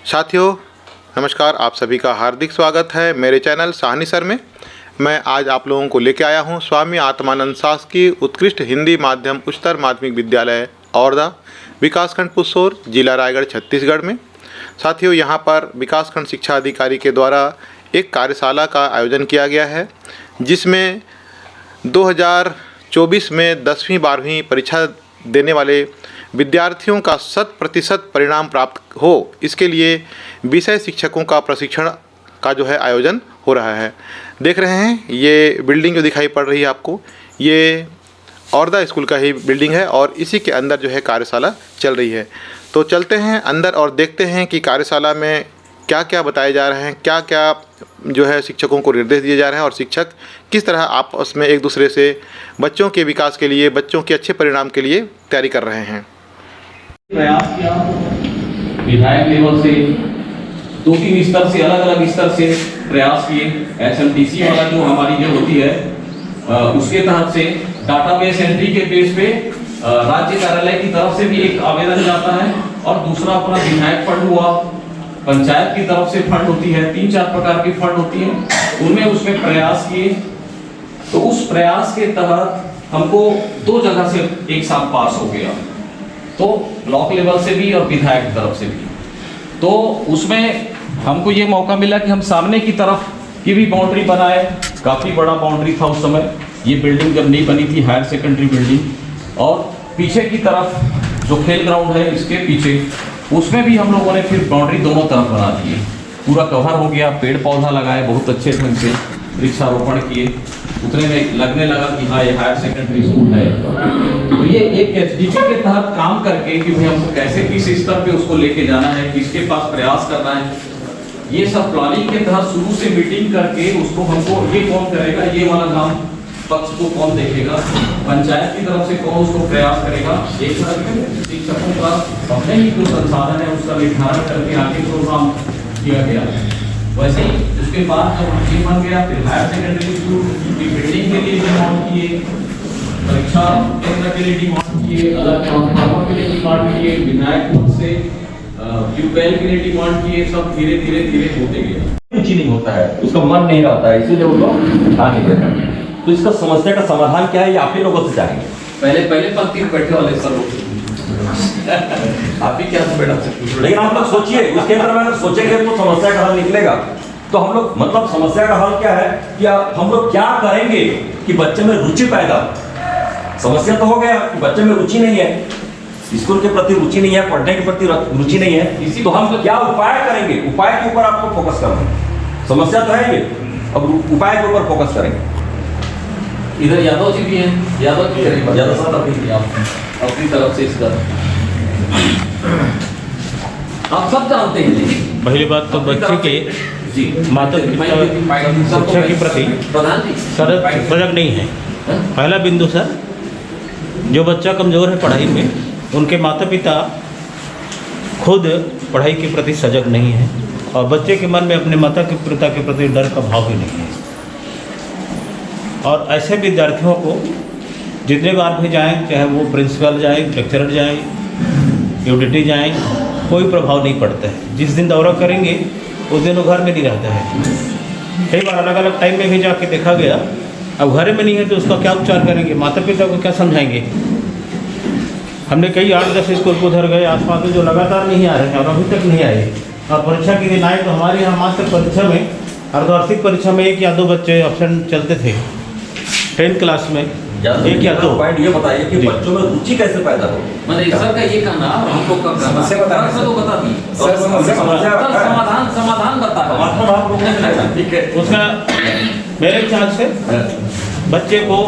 साथियों नमस्कार, आप सभी का हार्दिक स्वागत है मेरे चैनल साहनी सर में। मैं आज आप लोगों को लेकर आया हूं स्वामी आत्मानंद शासकीय उत्कृष्ट हिंदी माध्यम उच्चतर माध्यमिक विद्यालय औरदा, विकासखंड पुसोर, जिला रायगढ़, छत्तीसगढ़ में। साथियों, यहां पर विकासखंड शिक्षा अधिकारी के द्वारा एक कार्यशाला का आयोजन किया गया है, जिसमें 2024 में 10वीं 12वीं परीक्षा देने वाले विद्यार्थियों का 100% परिणाम प्राप्त हो, इसके लिए विषय शिक्षकों का प्रशिक्षण का जो है आयोजन हो रहा है। देख रहे हैं ये बिल्डिंग जो दिखाई पड़ रही है आपको, ये औरदा स्कूल का ही बिल्डिंग है और इसी के अंदर जो है कार्यशाला चल रही है। तो चलते हैं अंदर और देखते हैं कि कार्यशाला में क्या क्या बताए जा रहे हैं, क्या क्या जो है शिक्षकों को निर्देश दिए जा रहे हैं और शिक्षक किस तरह आपस में एक दूसरे से बच्चों के विकास के लिए, बच्चों के अच्छे परिणाम के लिए तैयारी कर रहे हैं। प्रयास किया विधायक लेवल से 2-3 स्तर से, अलग अलग स्तर से प्रयास किए। SMTC वाला जो हमारी जो होती है उसके तहत से डाटाबेस एंट्री के बेस पे राज्य कार्यालय की तरफ से भी एक आवेदन जाता है और दूसरा अपना विधायक फंड हुआ, पंचायत की तरफ से फंड होती है, 3-4 प्रकार की फंड होती है, उनमें उसमें प्रयास किए। तो उस प्रयास के तहत हमको 2 जगह से एक साथ पास हो गया, तो ब्लॉक लेवल से भी और विधायक की तरफ से भी। तो उसमें हमको ये मौका मिला कि हम सामने की तरफ की भी बाउंड्री बनाए। काफ़ी बड़ा बाउंड्री था उस समय, ये बिल्डिंग जब नहीं बनी थी, हायर सेकेंडरी बिल्डिंग। और पीछे की तरफ जो खेल ग्राउंड है इसके पीछे, उसमें भी हम लोगों ने फिर बाउंड्री दोनों तरफ बना दी, पूरा कवर हो गया। पेड़ पौधा लगाए बहुत अच्छे ढंग से, वृक्षारोपण किए। उतने में लगने लगा कि हाँ ये हायर सेकेंडरी स्कूल है। तो ये एक HDP के तहत काम करके कि भाई हमको कैसे किस स्तर पे उसको लेके जाना है, किसके पास प्रयास करना है, ये सब प्लानिंग के तहत शुरू से मीटिंग करके उसको हमको ये कौन करेगा, ये वाला काम पक्ष को कौन देखेगा, पंचायत की तरफ से कौन उसको प्रयास करेगा, एक तरह से शिक्षकों का अपने ही जो संसाधन है उसका निर्धारण करके आगे प्रोग्राम किया गया। वैसे ही उसके बाद जब हम बन गया, फिर हायर सेकेंडरी स्कूल की बिल्डिंग के लिए डिमांड किए, परीक्षा केंद्र के लिए डिमांड किए, अलग ट्रांसफार्मर के लिए डिमांड किए, विधायक से ट्यूबवेल के लिए डिमांड किए। सब धीरे धीरे धीरे होते गया। रुचि नहीं होता है, उसका मन नहीं रहता है, इसीलिए वो लोग ध्यान नहीं देते। तो इसका समस्या का समाधान क्या है, ये आप ही लोगों से जानेंगे। पहले पंक्ति में बैठे वाले सर आप ही क्या बेटा, लेकिन आप लोग सोचिए, उसके अंदर अगर सोचेंगे तो समस्या का हल निकलेगा। तो हम लोग मतलब समस्या का हल क्या है कि हम लोग क्या करेंगे कि बच्चे में रुचि पैदा हो। समस्या तो हो गया कि बच्चे में रुचि नहीं है, स्कूल के प्रति रुचि नहीं है, पढ़ने के प्रति रुचि नहीं है, तो हम क्या उपाय करेंगे, उपाय के ऊपर आपको फोकस करना है। समस्या तो है ये, अब उपाय के ऊपर फोकस करेंगे। इधर यादव जी भी हैं, यादव जी करेंगे, यादव साहब अपनी तरफ से इसका आप सब जानते हैं। लेकिन पहली बात तो बच्चे के माता पिता शिक्षा के प्रति सजग नहीं है। पहला बिंदु सर, जो बच्चा कमज़ोर है पढ़ाई में, उनके माता पिता खुद पढ़ाई के प्रति सजग नहीं है और बच्चे के मन में अपने माता पिता के प्रति डर का भाव भी नहीं है। और ऐसे विद्यार्थियों को जितने बार भी जाएं, चाहे वो प्रिंसिपल जाए, लेक्चरर जाए, यूडिटी जाए, कोई प्रभाव नहीं पड़ता है। जिस दिन दौरा करेंगे उस दिन वो घर में नहीं रहता है। कई बार अलग अलग टाइम में भी जाके देखा गया, अब घर में नहीं है तो उसका क्या उपचार करेंगे, माता पिता को क्या समझाएंगे। हमने कई 8-10 स्कूल को उधर गए आसपास में जो लगातार नहीं आ रहे हैं और अभी तक नहीं आए, और परीक्षा के दिन आए तो हमारे यहाँ मात्र परीक्षा में, अर्धवार्षिक परीक्षा में 1 या 2 बच्चे एब्सेंट चलते थे 10th क्लास में, 1 या 2। पॉइंट ये बताइए कि बच्चों में रुचि कैसे पैदा हो। मतलब सर का ये कहना हमको कब समस्या बता दी सर, समाधान बता। ठीक है, उसका मेरे ख्याल से बच्चे को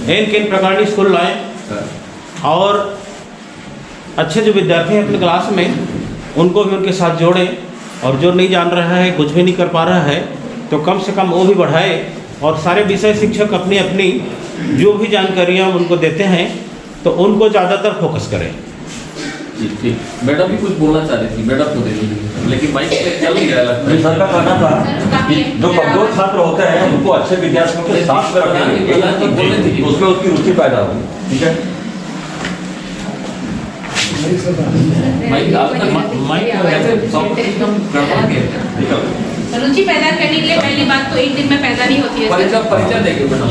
किन प्रकार की स्कूल लाएं और अच्छे जो विद्यार्थी हैं अपने क्लास में उनको भी उनके साथ जोड़ें, और जो नहीं जान रहा है, कुछ भी नहीं कर पा रहा है, तो कम से कम वो भी बढ़ाए। और सारे विषय शिक्षक अपनी अपनी जो भी जानकारियाँ उनको देते हैं तो उनको ज़्यादातर फोकस करें। ठीक, मैडम भी कुछ बोलना चाह रही थी, मैडम को दे दी, लेकिन माइक पे चल नहीं रहा लगता है। सर का कहना था कि जो कमजोर छात्र होते हैं उनको अच्छे विद्यार्थियों के साथ में रखेंगे, उसमें उसकी रुचि पैदा होगी। ठीक है, रुचि पैदा करने के लिए पहली बात तो एक दिन में पैदा नहीं होती है। परिचय देंगे मैडम।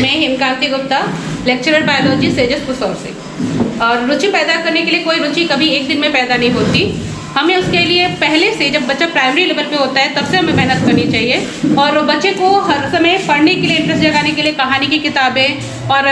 मैं हेमकांति गुप्ता, लेक्चरर बायोलॉजी सेजस पुसौर से। और रुचि पैदा करने के लिए कोई रुचि कभी एक दिन में पैदा नहीं होती। हमें उसके लिए पहले से, जब बच्चा प्राइमरी लेवल पे होता है तब से हमें मेहनत करनी चाहिए और बच्चे को हर समय पढ़ने के लिए इंटरेस्ट जगाने के लिए कहानी की किताबें और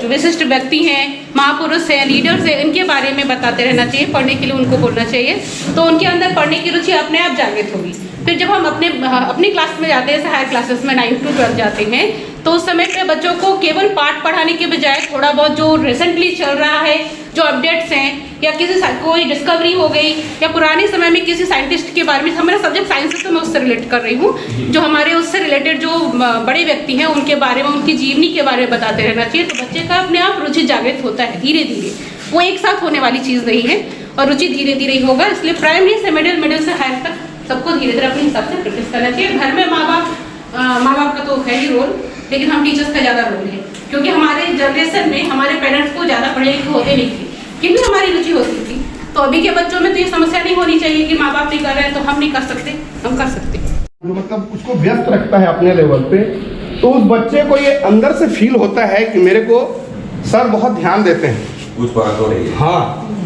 जो विशिष्ट व्यक्ति हैं, महापुरुष हैं, लीडर्स हैं, इनके बारे में बताते रहना चाहिए, पढ़ने के लिए उनको बोलना चाहिए, तो उनके अंदर पढ़ने की रुचि अपने आप जागृत होगी। फिर जब हम अपनी क्लास में जाते हैं, जैसे हायर क्लासेस में 9 to 12 जाते हैं, तो उस समय पे बच्चों को केवल पाठ पढ़ाने के बजाय थोड़ा बहुत जो रिसेंटली चल रहा है, जो अपडेट्स हैं या कोई डिस्कवरी हो गई या पुराने समय में किसी साइंटिस्ट के बारे में, हमारा सब्जेक्ट साइंस है तो मैं उससे रिलेट कर रही हूँ, जो हमारे उससे रिलेटेड जो बड़े व्यक्ति हैं उनके बारे में, उनकी जीवनी के बारे में बताते रहना चाहिए। तो बच्चे का अपने आप रुचि जागृत होता है धीरे धीरे, वो एक साथ होने वाली चीज़ नहीं है और रुचि धीरे धीरे ही होगा। इसलिए प्राइमरी से मिडिल से हायर तक सबको धीरे धीरे अपने हिसाब से प्रैक्टिस करना चाहिए। घर में माँ बाप का तो है ही रोल, लेकिन हम टीचर्स का ज़्यादा रोल है, क्योंकि हमारे जनरेशन में हमारे पेरेंट्स को ज़्यादा पढ़े लिखे होते नहीं थे, कितनी हमारी रुचि होती थी। तो अभी के बच्चों में तो ये समस्या नहीं होनी चाहिए कि माँ बाप नहीं कर रहे हैं तो हम नहीं कर सकते, हम कर सकते। मतलब उसको व्यस्त रखता है अपने लेवल पे, तो उस बच्चे को ये अंदर से फील होता है कि मेरे को सर बहुत ध्यान देते हैं, कुछ बात हो रही है। हाँ,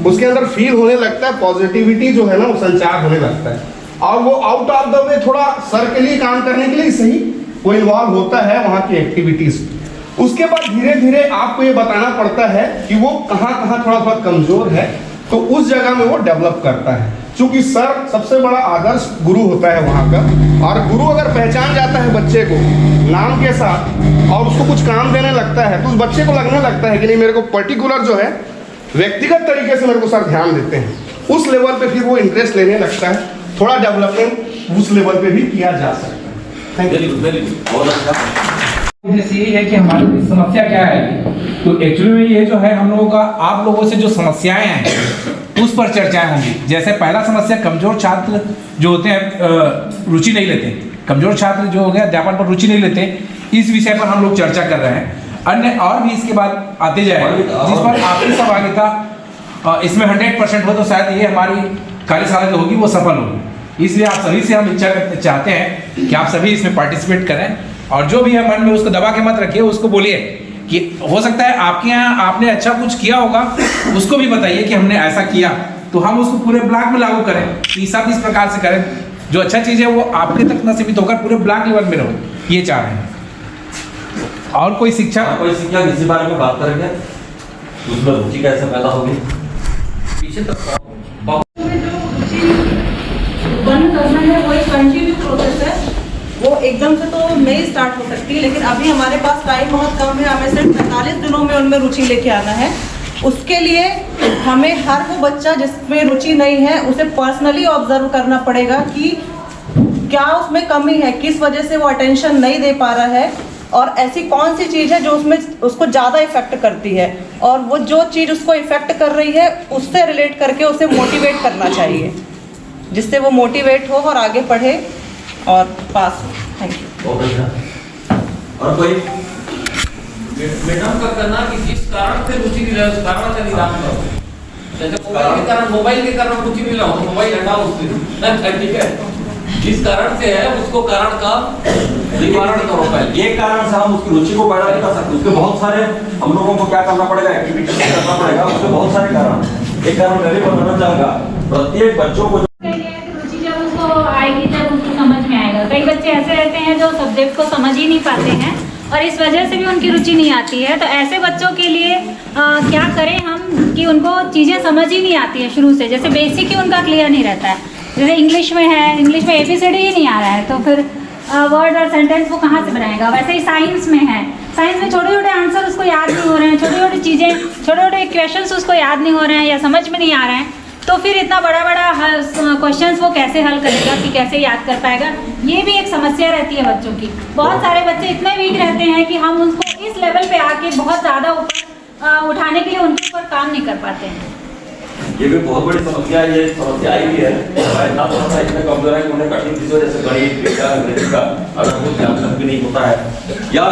उसके अंदर फील होने लगता है, पॉजिटिविटी जो है ना वो संचार होने लगता है और वो आउट ऑफ द वे थोड़ा सर के लिए काम करने के लिए सही वो इन्वॉल्व होता है वहाँ की एक्टिविटीज। उसके बाद धीरे धीरे आपको ये बताना पड़ता है कि वो कहाँ थोड़ा बहुत कमजोर है, तो उस जगह में वो डेवलप करता है। क्योंकि सर सबसे बड़ा आदर्श गुरु होता है वहाँ का, और गुरु अगर पहचान जाता है बच्चे को नाम के साथ और उसको कुछ काम देने लगता है, तो उस बच्चे को लगने लगता है कि नहीं, मेरे को पर्टिकुलर जो है व्यक्तिगत तरीके से मेरे को सर ध्यान देते हैं। उस लेवल पे फिर वो इंटरेस्ट लेने लगता है, थोड़ा डेवलपमेंट उस लेवल पे भी किया जा सकता है। Thank you. बहुत अच्छा। जैसे यही है कि हमारी समस्या क्या है, तो एक्चुअली में ये जो है हम लोगों का आप लोगों से जो समस्याएं हैं उस पर चर्चाएं होंगी। जैसे पहला समस्या, कमजोर छात्र जो होते हैं रुचि नहीं लेते, कमजोर छात्र जो हो गया अध्यापन पर रुचि नहीं लेते, इस विषय पर हम लोग चर्चा कर रहे हैं। अन्य और भी इसके बाद आते जाए जिस पर आपकी सहभागिता इसमें 100% हो तो शायद ये हमारी कार्यशाला जो होगी वो सफल होगी। इसलिए आप सभी से हम इच्छा चाहते हैं कि आप सभी इसमें पार्टिसिपेट करें और जो भी है मन में उसको दबा के मत रखिए, उसको बोलिए कि हो सकता है आपके यहाँ आपने अच्छा कुछ किया होगा, उसको भी बताइए कि हमने ऐसा किया, तो हम उसको पूरे ब्लॉक में लागू करें। ये सब इस प्रकार से करें, जो अच्छा चीज़ है वो आपके तक न सीमित होकर पूरे ब्लॉक लेवल में रहो, ये चाह रहे हैं। और कोई शिक्षा किसी बारे में बात करेंगे, उसमें रुचि कैसे पैदा होगी? पीछे तक उत्पन्न करना है, वो एक कंटिन्यू प्रोसेस है, वो एकदम से तो नहीं स्टार्ट हो सकती, लेकिन अभी हमारे पास टाइम बहुत कम है, हमें सिर्फ 45 दिनों में उनमें रुचि लेके आना है। उसके लिए हमें हर वो बच्चा जिसमें रुचि नहीं है उसे पर्सनली ऑब्जर्व करना पड़ेगा कि क्या उसमें कमी है, किस वजह से वो अटेंशन नहीं दे पा रहा है और ऐसी कौन सी चीज़ है जो उसमें उसको ज़्यादा इफेक्ट करती है, और वो जो चीज़ उसको इफेक्ट कर रही है उससे रिलेट करके उसे मोटिवेट करना चाहिए, जिससे वो मोटिवेट हो और आगे पढ़े और पास हो। Thank you. बहुत अच्छा। और कोई मैडम का करना कि जिस कारण से रुचि नहीं रहा उस कारण का निदान करो। जैसे मोबाइल के कारण रुचि नहीं रहा तो मोबाइल हटाओ उससे, ठीक है। जिस कारण से है उसको कारण का निवारण करो पहले। ये कारण से हम उसकी रुचि को पैदा नहीं कर सकते, उसके बहुत सारे हम लोगों को क्या करना पड़ेगा, एक्टिविटी करना पड़ेगा, उसके बहुत सारे कारण। एक कारण मैं भी बताना चाहूँगा, प्रत्येक बच्चों को रुचि जब उसको आएगी तब उसको समझ में आएगा। कई बच्चे ऐसे रहते हैं जो सब्जेक्ट को समझ ही नहीं पाते हैं और इस वजह से भी उनकी रुचि नहीं आती है। तो ऐसे बच्चों के लिए क्या करें हम कि उनको चीज़ें समझ ही नहीं आती है शुरू से, जैसे बेसिक ही उनका क्लियर नहीं रहता है। जैसे इंग्लिश में है, इंग्लिश में ABCD ही नहीं आ रहा है तो फिर वर्ड और सेंटेंस वो कहाँ से बनाएगा। वैसे ही साइंस में है, साइंस में छोटे छोटे आंसर उसको याद नहीं हो रहे हैं, छोटी छोटी चीज़ें, छोटे छोटे क्वेश्चंस उसको याद नहीं हो रहे हैं या समझ में नहीं आ रहे हैं, तो फिर इतना बड़ा बड़ा क्वेश्चंस वो कैसे हल करेगा कि कैसे याद कर पाएगा। ये भी एक समस्या रहती है बच्चों की। बहुत सारे बच्चे इतने वीक रहते हैं कि हम उनको इस लेवल पे आके बहुत ज़्यादा ऊपर उठाने के लिए उनके ऊपर काम नहीं कर पाते हैं। ये भी बहुत बड़ी समस्या है, ये समस्या आई भी है। इतना थोड़ा इतने कमजोर है कि उन्हें कठिन चीजों जैसे गणित, विज्ञान, अंग्रेजी का अगर कुछ ध्यान भी नहीं होता है या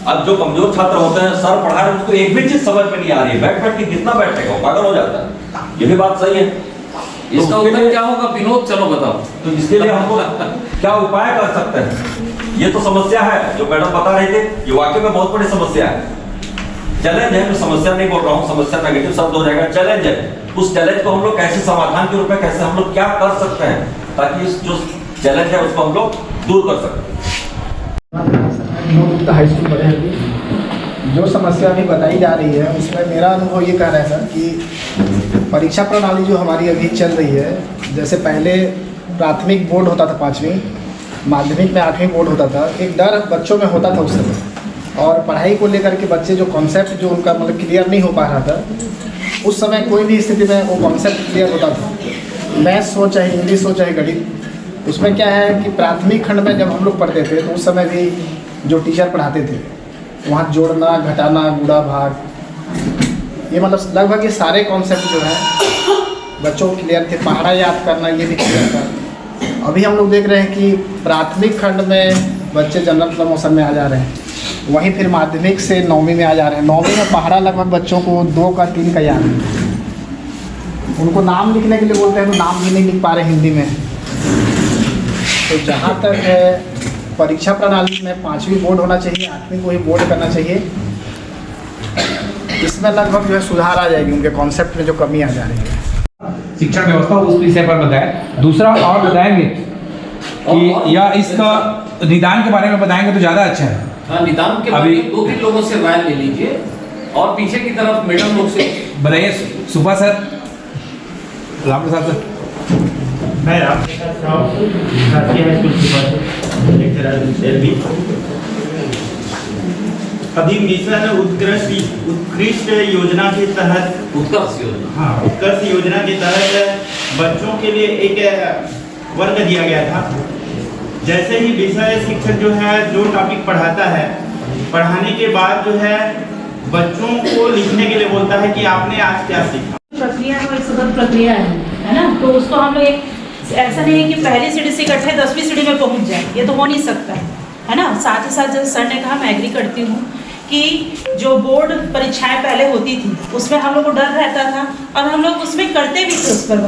अब जो कमजोर छात्र होते हैं, सर पढ़ा रहे उसको एक भी चीज समझ में नहीं आ रही है, बैठ बैठ के कितना बैठेगा, वो पागल हो जाता है। ये भी बात सही है। इसका उत्तर क्या होगा विनोद, चलो बताओ। तो इसके लिए हमको क्या उपाय कर सकते हैं? ये तो समस्या है जो मैडम बता रहे थे, ये वाकई में बहुत बड़ी समस्या है। चैलेंज है, मैं समस्या नहीं बोल रहा हूँ, समस्या नेगेटिव शब्द हो जाएगा, चैलेंज है। उस चैलेंज को हम लोग कैसे समाधान के रूप में कैसे हम लोग क्या कर सकते हैं ताकि इस जो चैलेंज है उसको हम लोग दूर कर सकते हैं। हाई स्कूल पढ़े हैं, जो समस्या अभी बताई जा रही है उसमें मेरा अनुभव ये कह रहा है सर कि परीक्षा प्रणाली जो हमारी अभी चल रही है, जैसे पहले प्राथमिक बोर्ड होता था 5वीं, माध्यमिक में 8वीं बोर्ड होता था, एक डर बच्चों में होता था उस समय, और पढ़ाई को लेकर के बच्चे जो कॉन्सेप्ट जो उनका मतलब क्लियर नहीं हो पा रहा था, उस समय कोई भी स्थिति में वो कॉन्सेप्ट क्लियर होता था, मैथ्स हो चाहे इंग्लिश हो चाहे गणित। उसमें क्या है कि प्राथमिक खंड में जब हम लोग पढ़ते थे तो उस समय भी जो टीचर पढ़ाते थे वहाँ जोड़ना, घटाना, गुणा, भाग, ये मतलब लगभग ये सारे कॉन्सेप्ट जो है बच्चों को क्लियर थे। पहाड़ा याद करना ये भी क्लियर था। अभी हम लोग देख रहे हैं कि प्राथमिक खंड में बच्चे जनरल प्रमोशन में आ जा रहे हैं, वहीं फिर माध्यमिक से 9वीं में आ जा रहे हैं। 9वीं में पहाड़ा लगभग बच्चों को 2 का 3 का याद है। उनको नाम लिखने के लिए बोलते हैं तो नाम भी नहीं लिख पा रहे हिंदी में। तो जहाँ तक है परीक्षा प्रणाली में 5वीं बोर्ड होना चाहिए, 8वीं को ही बोर्ड करना चाहिए। इसमें लगभग जो है सुधार आ जाएगी, उनके कॉन्सेप्ट में जो कमी आ जा रही है। शिक्षण व्यवस्था उस विषय पर बताएं। दूसरा और बताएंगे कि या इसका निदान के बारे में बताएंगे तो ज़्यादा अच्छा है। हाँ, निदान के बारे में 2-3 लोगों से राय ले लीजिए और पीछे की तरफ मैडम लोग से बताइए। सुबह सर, राम प्रसाद सर। मैं राम प्रसाद साहू, भारतीय हाई स्कूल सुबह लेक्चरर भी। अभी मिशन उत्कृष्ट योजना के तहत उत्कर्ष योजना के तहत बच्चों के लिए एक वर्ग दिया गया था। जैसे ही विषय शिक्षक जो है जो टॉपिक पढ़ाता है, पढ़ाने के बाद जो है बच्चों को लिखने के लिए बोलता है कि आपने आज क्या सीखा। प्रक्रिया है, एक सतत प्रक्रिया है ना। तो उसको हम लोग एक ऐसा नहीं है कि पहली सीढ़ी से इकट्ठे 10वीं सीढ़ी में पहुंच जाए, ये तो हो नहीं सकता है ना। साथ ही साथ जैसे सर ने कहा, मैं एग्री करती हूँ कि जो बोर्ड परीक्षाएं पहले होती थी उसमें हम लोग को डर रहता था और हम लोग उसमें करते भी थे। उस पर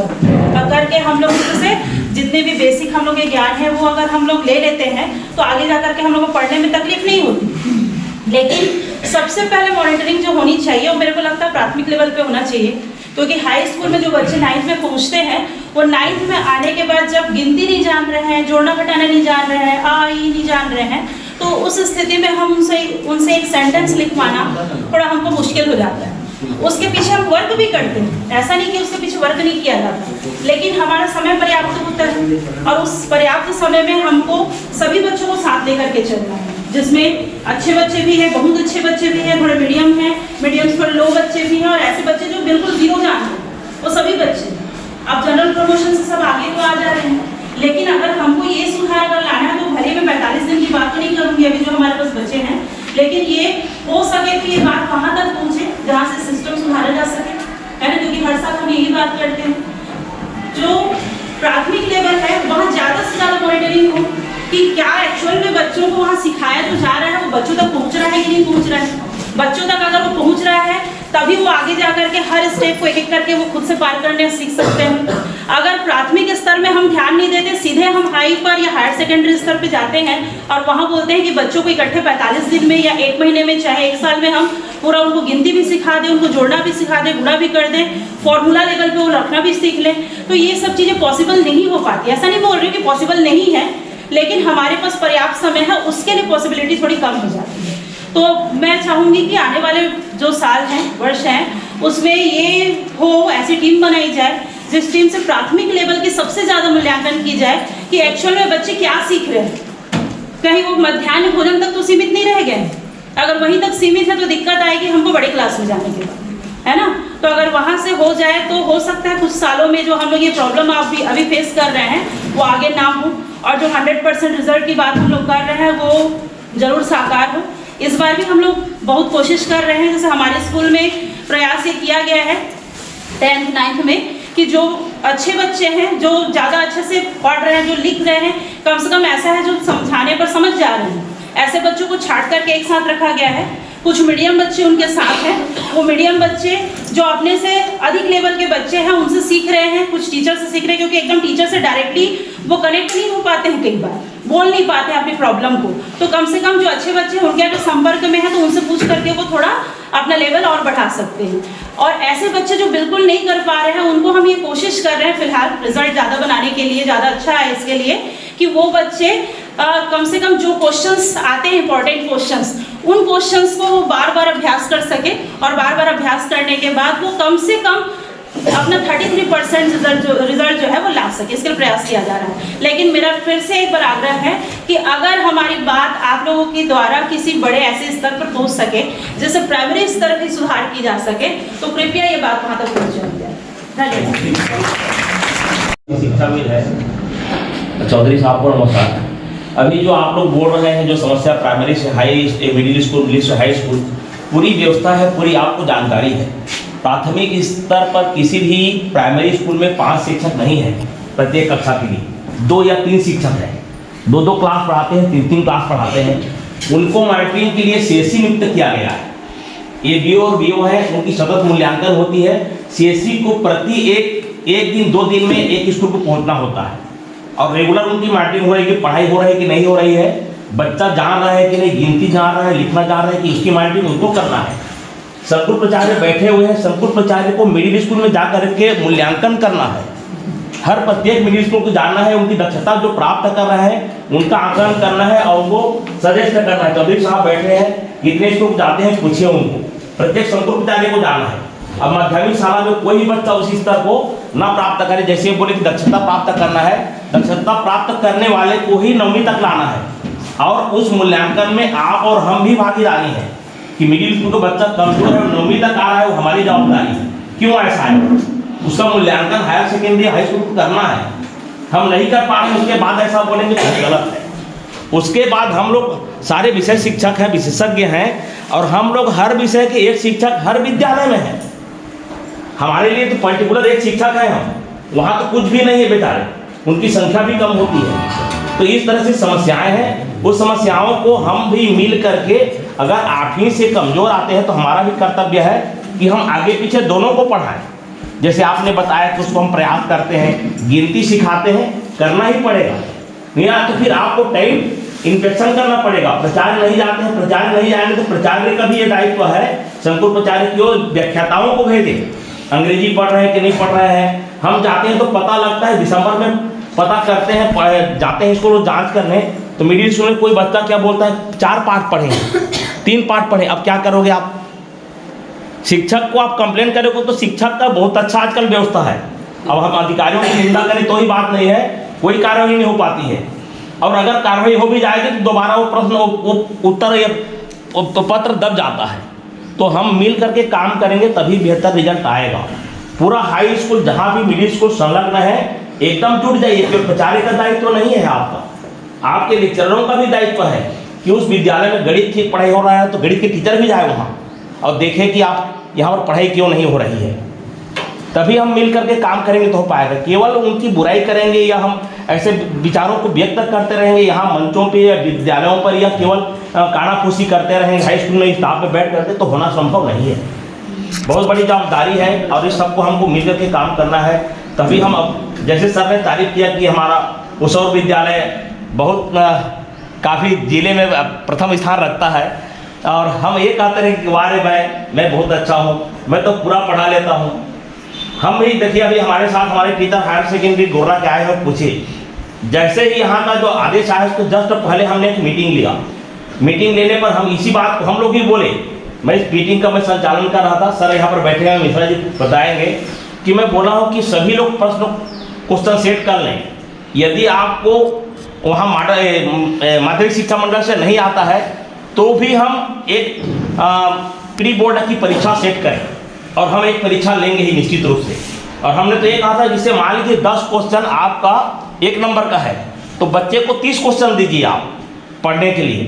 करके हम लोग उससे जितने भी बेसिक हम लोग के ज्ञान है वो अगर हम लोग ले लेते हैं तो आगे जा करके हम लोग को पढ़ने में तकलीफ नहीं होती। लेकिन सबसे पहले मॉनिटरिंग जो होनी चाहिए वो मेरे को लगता है प्राथमिक लेवल पे होना चाहिए, क्योंकि हाई स्कूल में जो बच्चे 9th में पहुंचते हैं वो 9th में आने के बाद जब गिनती नहीं जान रहे हैं, जोड़ना घटाना नहीं जान रहे हैं, आ ई नहीं जान रहे हैं, तो उस स्थिति में हम उनसे एक सेंटेंस लिखवाना थोड़ा हमको मुश्किल हो जाता है। उसके पीछे हम वर्क भी करते हैं, ऐसा नहीं कि उसके पीछे वर्क नहीं किया जाता, लेकिन हमारा समय पर्याप्त होता है और उस पर्याप्त समय में हमको सभी बच्चों को साथ लेकर के चलना है, जिसमें अच्छे बच्चे भी हैं, बहुत अच्छे बच्चे भी हैं, थोड़े मीडियम हैं, मीडियम से थोड़े लो बच्चे भी हैं और ऐसे बच्चे जो बिल्कुल जीरो जानते हैं, वो सभी बच्चे। अब जनरल प्रमोशन से सब आगे तो आ जा रहे हैं, लेकिन अगर हमको ये सुधार अगर लाना है तो भले मैं 45 दिन की बात तो नहीं करूँगी अभी जो हमारे पास बच्चे हैं, लेकिन ये हो सके कि ये बात वहाँ तक पहुँचे जहाँ से सिस्टम सुधारा जा सके, है ना। क्योंकि हर साल हम यही बात करते हैं, जो प्राथमिक लेवल है वहाँ ज़्यादा से ज़्यादा मॉनिटरिंग हो कि क्या एक्चुअल में बच्चों को वहाँ सिखाया जो जा रहा है वो बच्चों तक पहुँच रहा है कि नहीं पहुँच रहा है। बच्चों तक अगर वो पहुँच रहा है तभी वो आगे जा करके हर स्टेप को एक एक करके वो खुद से पार करने सीख सकते हैं। अगर प्राथमिक स्तर में हम ध्यान नहीं देते, सीधे हम हाई पर या हायर सेकेंडरी स्तर पे जाते हैं और वहाँ बोलते हैं कि बच्चों को इकट्ठे 45 दिन में या 1 महीने में चाहे 1 साल में हम पूरा उनको गिनती भी सिखा दें, उनको जोड़ना भी सिखा दें, गुणा भी कर दें, फॉर्मूला लेवल पे वो रखना भी सीख लें, तो ये सब चीज़ें पॉसिबल नहीं हो पाती। ऐसा नहीं बोल रही कि पॉसिबल नहीं है, लेकिन हमारे पास पर्याप्त समय है, उसके लिए पॉसिबिलिटी थोड़ी कम हो जाती है। तो मैं चाहूँगी कि आने वाले जो साल हैं, वर्ष हैं, उसमें ये हो, ऐसी टीम बनाई जाए जिस टीम से प्राथमिक लेवल की सबसे ज़्यादा मूल्यांकन की जाए कि एक्चुअल में बच्चे क्या सीख रहे हैं। कहीं वो मध्याह्न भोजन तक तो सीमित नहीं रह गए, अगर वहीं तक सीमित है तो दिक्कत आएगी हमको बड़ी क्लास में जाने के बाद, है ना। तो अगर वहाँ से हो जाए तो हो सकता है कुछ सालों में जो हम लोग ये प्रॉब्लम अभी फेस कर रहे हैं वो आगे ना हो, और जो 100% रिजल्ट की बात हम लोग कर रहे हैं वो ज़रूर साकार हो। इस बार भी हम लोग बहुत कोशिश कर रहे हैं, जैसे हमारे स्कूल में प्रयास ये किया गया है 10th 9th में कि जो अच्छे बच्चे हैं, जो ज़्यादा अच्छे से पढ़ रहे हैं, जो लिख रहे हैं, कम से कम ऐसा है जो समझाने पर समझ जा रहे हैं, ऐसे बच्चों को छांट करके एक साथ रखा गया है। कुछ मीडियम बच्चे उनके साथ हैं, वो मीडियम बच्चे जो अपने से अधिक लेवल के बच्चे हैं उनसे सीख रहे हैं, कुछ टीचर से सीख रहे हैं, क्योंकि एकदम टीचर से डायरेक्टली वो कनेक्ट नहीं हो पाते हैं, कई बार बोल नहीं पाते हैं अपनी प्रॉब्लम को। तो कम से कम जो अच्छे बच्चे हैं उनके अगर संपर्क में है तो उनसे पूछ करके वो थोड़ा अपना लेवल और बढ़ा सकते हैं। और ऐसे बच्चे जो बिल्कुल नहीं कर पा रहे हैं उनको हम ये कोशिश कर रहे हैं फिलहाल रिजल्ट ज़्यादा बनाने के लिए, ज़्यादा अच्छा है इसके लिए कि वो बच्चे कम से कम जो क्वेश्चंस आते हैं इंपॉर्टेंट क्वेश्चंस, उन क्वेश्चंस को वो बार बार अभ्यास कर सके और बार बार अभ्यास करने के बाद वो कम से कम अपना 33% रिजल्ट जो है वो ला सके, इसके लिए प्रयास किया जा रहा है। लेकिन मेरा फिर से एक बार आग्रह है कि अगर हमारी बात आप लोगों के द्वारा किसी बड़े ऐसे स्तर पर पहुंच सके जिससे प्राइमरी स्तर पर सुधार की जा सके तो कृपया ये बात वहाँ तक पहुँच जाए। धन्यवाद। शिक्षाविद है चौधरी साहब को नमस्कार। अभी जो आप लोग बोल रहे हैं जो समस्या प्राइमरी से हाई, मिडिल स्कूल, मिडिल से हाई स्कूल, पूरी व्यवस्था है, पूरी आपको जानकारी है। प्राथमिक स्तर पर किसी भी प्राइमरी स्कूल में 5 शिक्षक नहीं है प्रत्येक कक्षा के लिए, 2 या 3 शिक्षक हैं, 2-2 क्लास पढ़ाते हैं, 3-3 क्लास पढ़ाते हैं। उनको मॉनिटरिंग के लिए CSC नियुक्त किया गया है। ये BO और BO है, उनकी सतत मूल्यांकन होती है। CSC को प्रति एक दिन 2 दिन में एक स्कूल को पहुंचना होता है और रेगुलर उनकी मॉनिटरिंग हो रही है कि पढ़ाई हो रही है कि नहीं हो रही है, बच्चा जान रहा है कि नहीं, गिनती जान रहा है, लिखना जान रहा है कि उसकी मॉनिटरिंग उनको करना है। संकुल प्राचार्य बैठे हुए हैं, संकुल प्राचार्य को मिडिल स्कूल में जाकर के मूल्यांकन करना है। हर प्रत्येक मिडिल स्कूल को जानना है, उनकी दक्षता जो प्राप्त कर रहे हैं उनका आकलन करना है और उनको सजेस्ट करना है। चौधरी साहब बैठे हैं, कितने स्कूल जाते हैं पूछिए उनको, प्रत्येक संकुल प्राचार्य को जानना है। अब माध्यमिक शाला में कोई भी बच्चा उसी स्तर को ना प्राप्त करे, जैसे बोले कि दक्षता प्राप्त करना है, दक्षता प्राप्त करने वाले को ही 9वीं तक लाना है और उस मूल्यांकन में आप और हम भी भागीदारी है कि मिडिल स्कूल का बच्चा कमजोर है, 9वीं तक आ रहा है, वो हमारी जवाबदारी है। क्यों ऐसा है? उसका मूल्यांकन हायर सेकेंडरी, हाई स्कूल को करना है। हम नहीं कर पा रहे, उसके बाद ऐसा बोलेंगे तो गलत है। उसके बाद हम लोग सारे विषय शिक्षक हैं, विशेषज्ञ हैं और हम लोग हर विषय के एक शिक्षक हर विद्यालय में है। हमारे लिए तो पर्टिकुलर एक शिक्षक है, हम वहाँ तो कुछ भी नहीं है बेचारे, उनकी संख्या भी कम होती है। तो इस तरह से समस्याएं हैं, उस समस्याओं को हम भी मिल करके अगर 8वीं से कमजोर आते हैं तो हमारा भी कर्तव्य है कि हम आगे पीछे दोनों को पढ़ाएं। जैसे आपने बताया कि उसको हम प्रयास करते हैं, गिनती सिखाते हैं, करना ही पड़ेगा, नहीं तो फिर आपको टाइम इन्फेक्शन करना पड़ेगा। प्रचार नहीं जाते हैं, प्रचार नहीं जाएंगे तो प्रचार्य का भी ये दायित्व है, संकुल प्रचार्य की ओर व्याख्याताओं को भेजें, अंग्रेजी पढ़ रहे हैं कि नहीं पढ़ रहे हैं। हम जाते हैं तो पता लगता है, दिसंबर में पता करते हैं, जाते हैं स्कूल जांच करने, तो मिडिल स्कूल में कोई बच्चा क्या बोलता है 4 पाठ पढ़े, 3 पाठ पढ़े। अब क्या करोगे आप? शिक्षक को आप कंप्लेन करोगे तो शिक्षक का बहुत अच्छा आजकल व्यवस्था है। अब हम अधिकारियों की निंदा करें तो ही बात नहीं है, कोई कार्रवाई नहीं हो पाती है। और अगर कार्रवाई हो भी जाएगी तो दोबारा वो प्रश्न उत्तर या तो पत्र दब जाता है। तो हम मिल करके काम करेंगे तभी बेहतर रिजल्ट आएगा। पूरा हाई स्कूल जहाँ भी मिडिल स्कूल संलग्न है एकदम जुट जाइए, क्योंकि प्रचार्य का दायित्व नहीं है आपका, आपके लेक्चररों का भी दायित्व है कि उस विद्यालय में गणित की पढ़ाई हो रहा है तो गणित के टीचर भी जाए वहाँ और देखें कि आप यहाँ पर पढ़ाई क्यों नहीं हो रही है। तभी हम मिल करके काम करेंगे तो हो पाएगा। केवल उनकी बुराई करेंगे या हम ऐसे विचारों को व्यक्त करते रहेंगे यहाँ मंचों पे या विद्यालयों पर, या केवल कानाफूसी करते रहेंगे हाई स्कूल में स्टाफ में बैठ करके, तो होना संभव नहीं है। बहुत बड़ी जवाबदारी है और इस सबको हमको मिल करके काम करना है। तभी हम अब जैसे सर ने तारीफ किया कि हमारा उसौर विद्यालय बहुत काफ़ी जिले में प्रथम स्थान रखता है और हम ये कहते हैं कि वारे मैं बहुत अच्छा हूँ, मैं तो पूरा पढ़ा लेता हूँ। हम भी देखिए अभी हमारे साथ हमारे टीचर हायर सेकेंडरी गोर्रा के आए हैं, पूछे जैसे ही यहाँ का जो आदेश आया उसको जस्ट पहले हमने एक मीटिंग लिया। मीटिंग लेने पर हम इसी बात को हम लोग ही बोले, मैं इस मीटिंग का मैं संचालन कर रहा था, सर यहाँ पर बैठे हैं मिश्रा जी बताएंगे कि मैं बोला हूँ कि सभी लोग प्रश्न क्वेश्चन सेट कर लें। यदि आपको वहाँ माध्यमिक शिक्षा मंडल से नहीं आता है तो भी हम एक प्री बोर्ड की परीक्षा सेट करें और हम एक परीक्षा लेंगे ही निश्चित रूप से। और हमने तो ये कहा था जिससे मान लीजिए 10 क्वेश्चन आपका 1 नंबर का है तो बच्चे को 30 क्वेश्चन दीजिए आप पढ़ने के लिए,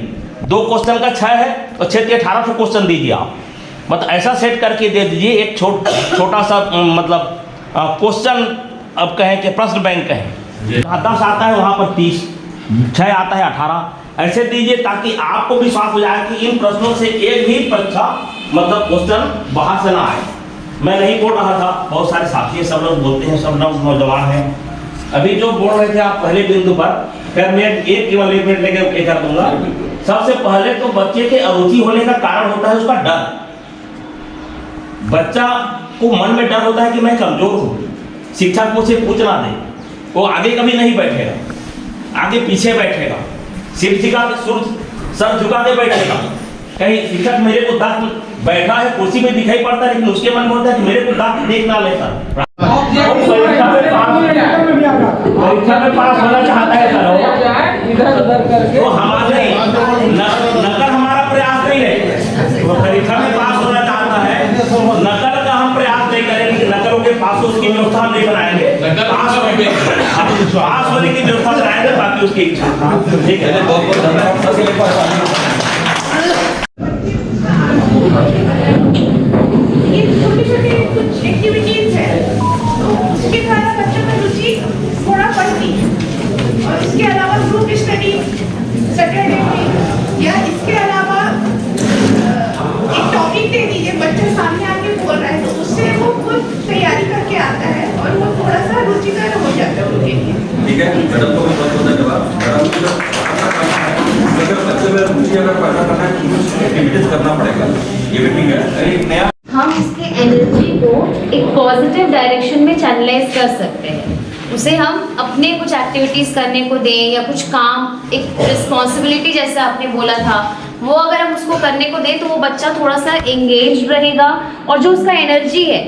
2 क्वेश्चन का 6 है तो 6 से 1800 क्वेश्चन दीजिए आप। मतलब ऐसा सेट करके दे दीजिए, एक छोटा सा मतलब क्वेश्चन अब कहें कि प्रश्न बैंक कहें, जहाँ 10 आता है वहाँ पर 30, 6 आता है 18, ऐसे दीजिए ताकि आपको विश्वास हो जाए कि इन प्रश्नों से एक भी परीक्षा मतलब क्वेश्चन बाहर से ना आए। मैं नहीं बोल रहा था, बहुत सारे साथी सब लोग बोलते हैं, सब लोग नौजवान हैं। अभी जो बोल रहे थे आप पहले बिंदु पर, खैर मैं केवल 1 मिनट लेकर कर दूंगा। सबसे पहले तो बच्चे के अरुचि होने का कारण होता है उसका डर। बच्चा को मन में डर होता है कि मैं कमजोर हूँ, शिक्षक मुझसे पूछ ना दे, वो आगे कभी नहीं बैठेगा, आगे पीछे बैठेगा, शिक्षिका सर झुका के बैठेगा। कहीं शिक्षक मेरे को दांत बैठा है कुर्सी में दिखाई पड़ता है, लेकिन उसके मन में होता है कि मेरे को दांत देख ना लेता। परीक्षा में पास होना चाहता है सर, तो हमारे नकल हमारा प्रयास नहीं है। वो परीक्षा में पास होना चाहता है, नकल का हम प्रयास नहीं करेंगे, नकलों के पास उसकी व्यवस्था नहीं बनाएंगे, पास होने की व्यवस्था बनाएंगे, बाकी उसकी इच्छा। ठीक है, बहुत बहुत धन्यवाद। ये छोटी छोटी कुछ एक्टिविटीज है उसके द्वारा बच्चों में रुचि थोड़ा बढ़ती है। और इसके अलावा ग्रुप स्टडी सैटरडे में, या इसके अलावा एक टॉपिक दे दीजिए, बच्चे सामने आके बोल रहे हैं तो उससे वो खुद तैयारी करके आता है और वो थोड़ा सा रुचिकर हो जाता है उनके लिए। ठीक है मैडम, को बहुत बहुत धन्यवाद। अगर बच्चे में रुचि अगर पैदा करना है तो एक्टिविटीज करना पड़ेगा, ये भी ठीक है। एक नया हम इसके एनर्जी को एक पॉजिटिव डायरेक्शन में चैनलाइज कर सकते हैं। उसे हम अपने कुछ एक्टिविटीज़ करने को दें या कुछ काम, एक रिस्पॉन्सिबिलिटी जैसे आपने बोला था, वो अगर हम उसको करने को दें तो वो बच्चा थोड़ा सा एंगेज रहेगा और जो उसका एनर्जी है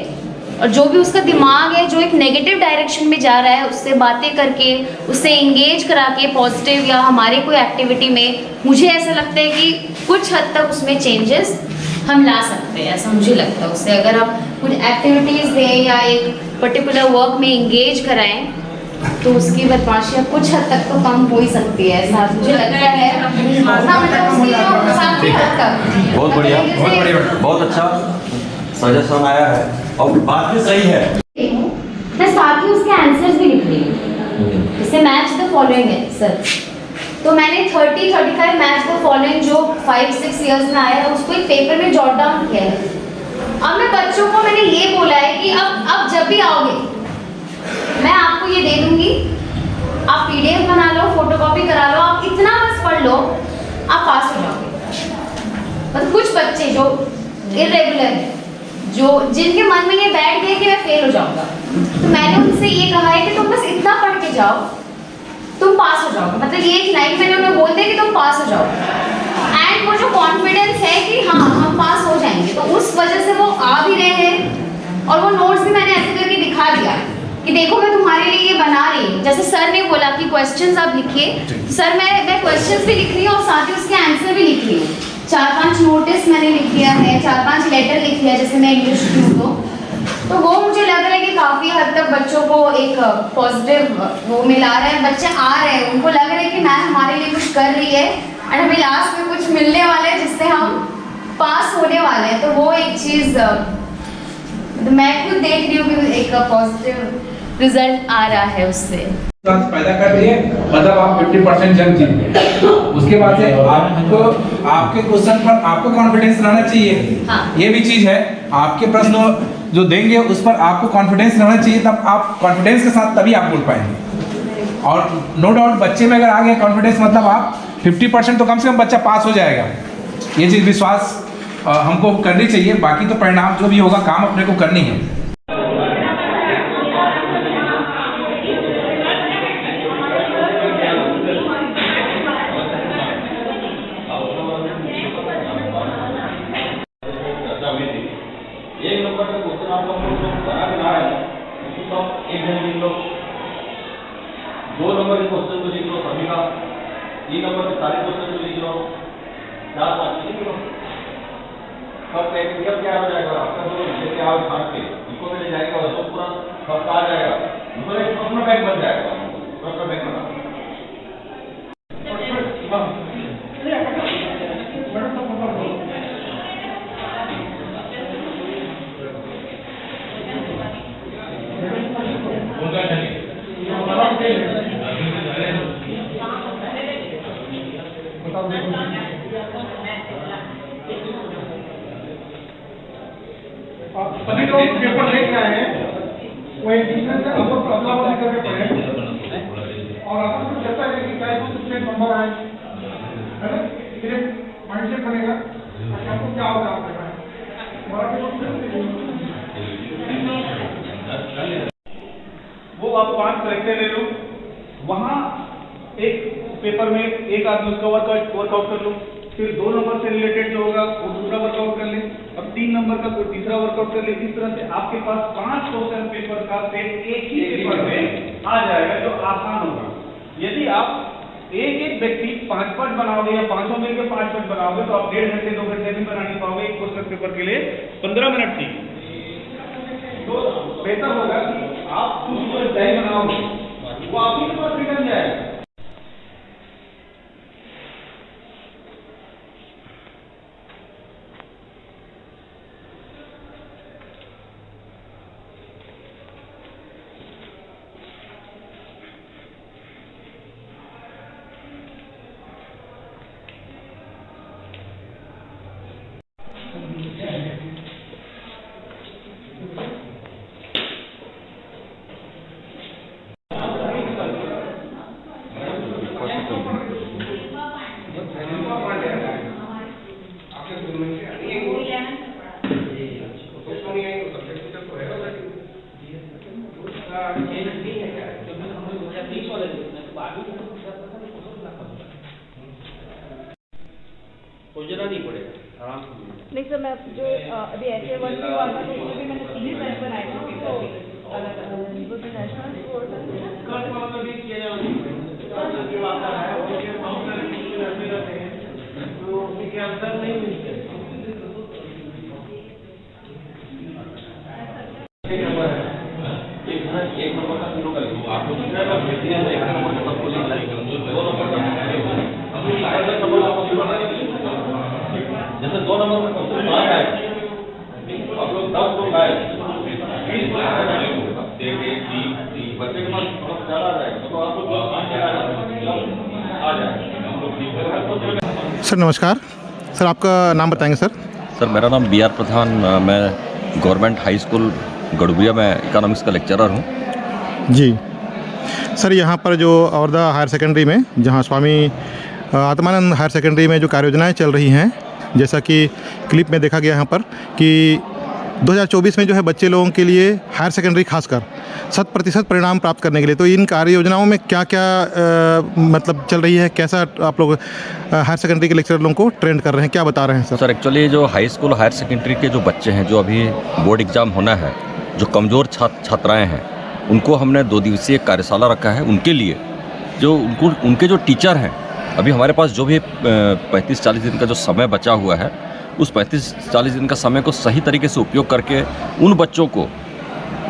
और जो भी उसका दिमाग है जो एक नेगेटिव डायरेक्शन में जा रहा है, उससे बातें करके उससे एंगेज करा के पॉजिटिव या हमारे कोई एक्टिविटी में, मुझे ऐसा लगता है कि कुछ हद तक उसमें चेंजेस हम ला सकते हैं। ऐसा मुझे लगता है उससे अगर हम कुछ एक्टिविटीज़ दें या एक पर्टिकुलर वर्क में एंगेज कराएं तो उसकी बदमाशियाँ कुछ हद तक तो कम हो ही सकती है, ऐसा मुझे लगता है। हाँ, मतलब उसकी जो काफ़ी हद तक। बहुत बढ़िया, बहुत बढ़िया, बहुत अच्छा सजेशन आया है और बात भी सही है। मैं साथ ही उसके आंसर्स भी लिख रही हूँ, जैसे मैच द फॉलोइंग है सर, तो मैंने 30-35 मैच द फॉलोइंग जो 5-6 इयर्स में आया है उसको एक पेपर में जॉट डाउन किया है। अब मैं बच्चों को मैंने ये बोला है कि अब जब भी आओगे मैं आपको ये दे दूंगी, आप PDF बना लो, फोटोकॉपी करा लो, आप इतना बस पढ़ लो, आप पास हो जाओगे। मतलब कुछ बच्चे जो इरेगुलर हैं, जो जिनके मन में ये बैठ गया कि मैं फेल हो जाऊंगा, तो मैंने उनसे ये कहा है कि तुम बस इतना पढ़ के जाओ, तुम पास हो जाओगे। मतलब ये एक लाइन मैंने उन्हें बोल दिया कि तुम पास हो जाओ। एंड वो जो कॉन्फिडेंस है कि हाँ हम पास हो जाएंगे, तो उस वजह से वो आ भी रहे हैं। और वो नोट्स भी मैंने ऐसे करके दिखा दिया कि देखो मैं तुम्हारे लिए ये बना रही हूँ। जैसे सर ने बोला कि क्वेश्चंस आप लिखिए, सर मैं क्वेश्चंस भी लिख रही हूँ और साथ ही उसके आंसर भी लिख रही हूँ। 4-5 नोटिस मैंने लिख दिया है, 4-5 लेटर लिख लिया, जैसे मैं इंग्लिश की हूँ तो वो मुझे लग रहा है कि काफ़ी हद तक बच्चों को एक पॉजिटिव वो मिला रहा है। बच्चे आ रहे हैं, उनको लग रहा है कि मैम हमारे लिए कुछ कर रही है और हमें लास्ट में कुछ मिलने वाला है जिससे हम पास होने वाले हैं। तो वो एक चीज़ मैं खुद देख रही हूँ कि एक पॉजिटिव रिजल्ट आ रहा है उससे। पैदा कर दिए, मतलब आप 50% जंग जीत गए। उसके बाद से आपको आपके क्वेश्चन पर आपको कॉन्फिडेंस रहना चाहिए। हाँ। ये भी चीज है, आपके प्रश्न जो देंगे उस पर आपको कॉन्फिडेंस रहना चाहिए, तब आप कॉन्फिडेंस के साथ तभी आप बोल पाएंगे। और नो डाउट बच्चे में अगर आ गया कॉन्फिडेंस, मतलब आप 50% तो कम से कम बच्चा पास हो जाएगा। ये चीज विश्वास हमको करनी चाहिए। बाकी तो परिणाम जो भी होगा, काम अपने को करनी है। सभी लोग पेपर लेके आए हैं, वो एक दूसरे से अदला बदली करके पढ़े और आपस में चर्चा है कि क्या कुछ नंबर आए, है ना? फिर माइंडसेट बनेगा कि आपको क्या होगा आपके पास। वो आप 5 करेक्टर ले लो, वहाँ एक पेपर में एक आदमी उसका वर्कआउट कर लो, फिर 2 नंबर से रिलेटेड जो होगा वो दूसरा वर्कआउट कर ले, अब 3 नंबर का कोई तीसरा वर्कआउट कर ले। इस तरह से आपके पास 5 क्वेश्चन पेपर का सेट एक ही पेपर में आ जाएगा जो आसान होगा। यदि आप एक व्यक्ति 5 बनाओगे या 5 मिलकर 5 बनाओगे तो आप 1.5 घंटे 2 घंटे में बना नहीं पाओगे। एक क्वेश्चन पेपर के लिए 15 मिनट चाहिए। तो बेहतर होगा कि आप कुछ जो तय बनाओगे वो आप ही के पास रिटर्न जाएगा। नहीं सर, मैं जो अभी ऐसे वर्क हुआ था तो उसमें भी मैंने 3 टाइम बनाए थे, तो वो जो नेशनल जैसे 2 नंबर में क्वेश्चन 5 आए, आप लोग 10 लोग आए, 20 बच्चे के पास ज़्यादा आ जाएगा तो आप लोग आ जाएगा। सर नमस्कार, सर आपका नाम बताएंगे सर? सर मेरा नाम बी आर प्रधान, मैं गवर्नमेंट हाई स्कूल गड़ुबिया में इकोनॉमिक्स का लेक्चरर हूँ। जी सर, यहाँ पर जो औरदा हायर सेकेंडरी में, जहाँ स्वामी आत्मानंद हायर सेकेंडरी में जो कार्य योजनाएँ चल रही हैं, जैसा कि क्लिप में देखा गया यहाँ पर कि 2024 में जो है बच्चे लोगों के लिए हायर सेकेंडरी खासकर 100% परिणाम प्राप्त करने के लिए, तो इन कार्य योजनाओं में क्या क्या मतलब चल रही है, कैसा आप लोग हायर सेकेंडरी के लेक्चर लोगों को ट्रेंड कर रहे हैं, क्या बता रहे हैं सर? सर एक्चुअली जो हाई स्कूल हायर सेकेंडरी के जो बच्चे हैं, जो अभी बोर्ड एग्ज़ाम होना है, जो कमज़ोर छात्राएँ हैं, उनको हमने 2 दिवसीय कार्यशाला रखा है। उनके लिए जो उनके जो टीचर हैं, अभी हमारे पास जो भी 35-40 दिन का जो समय बचा हुआ है, उस 35-40 दिन का समय को सही तरीके से उपयोग करके उन बच्चों को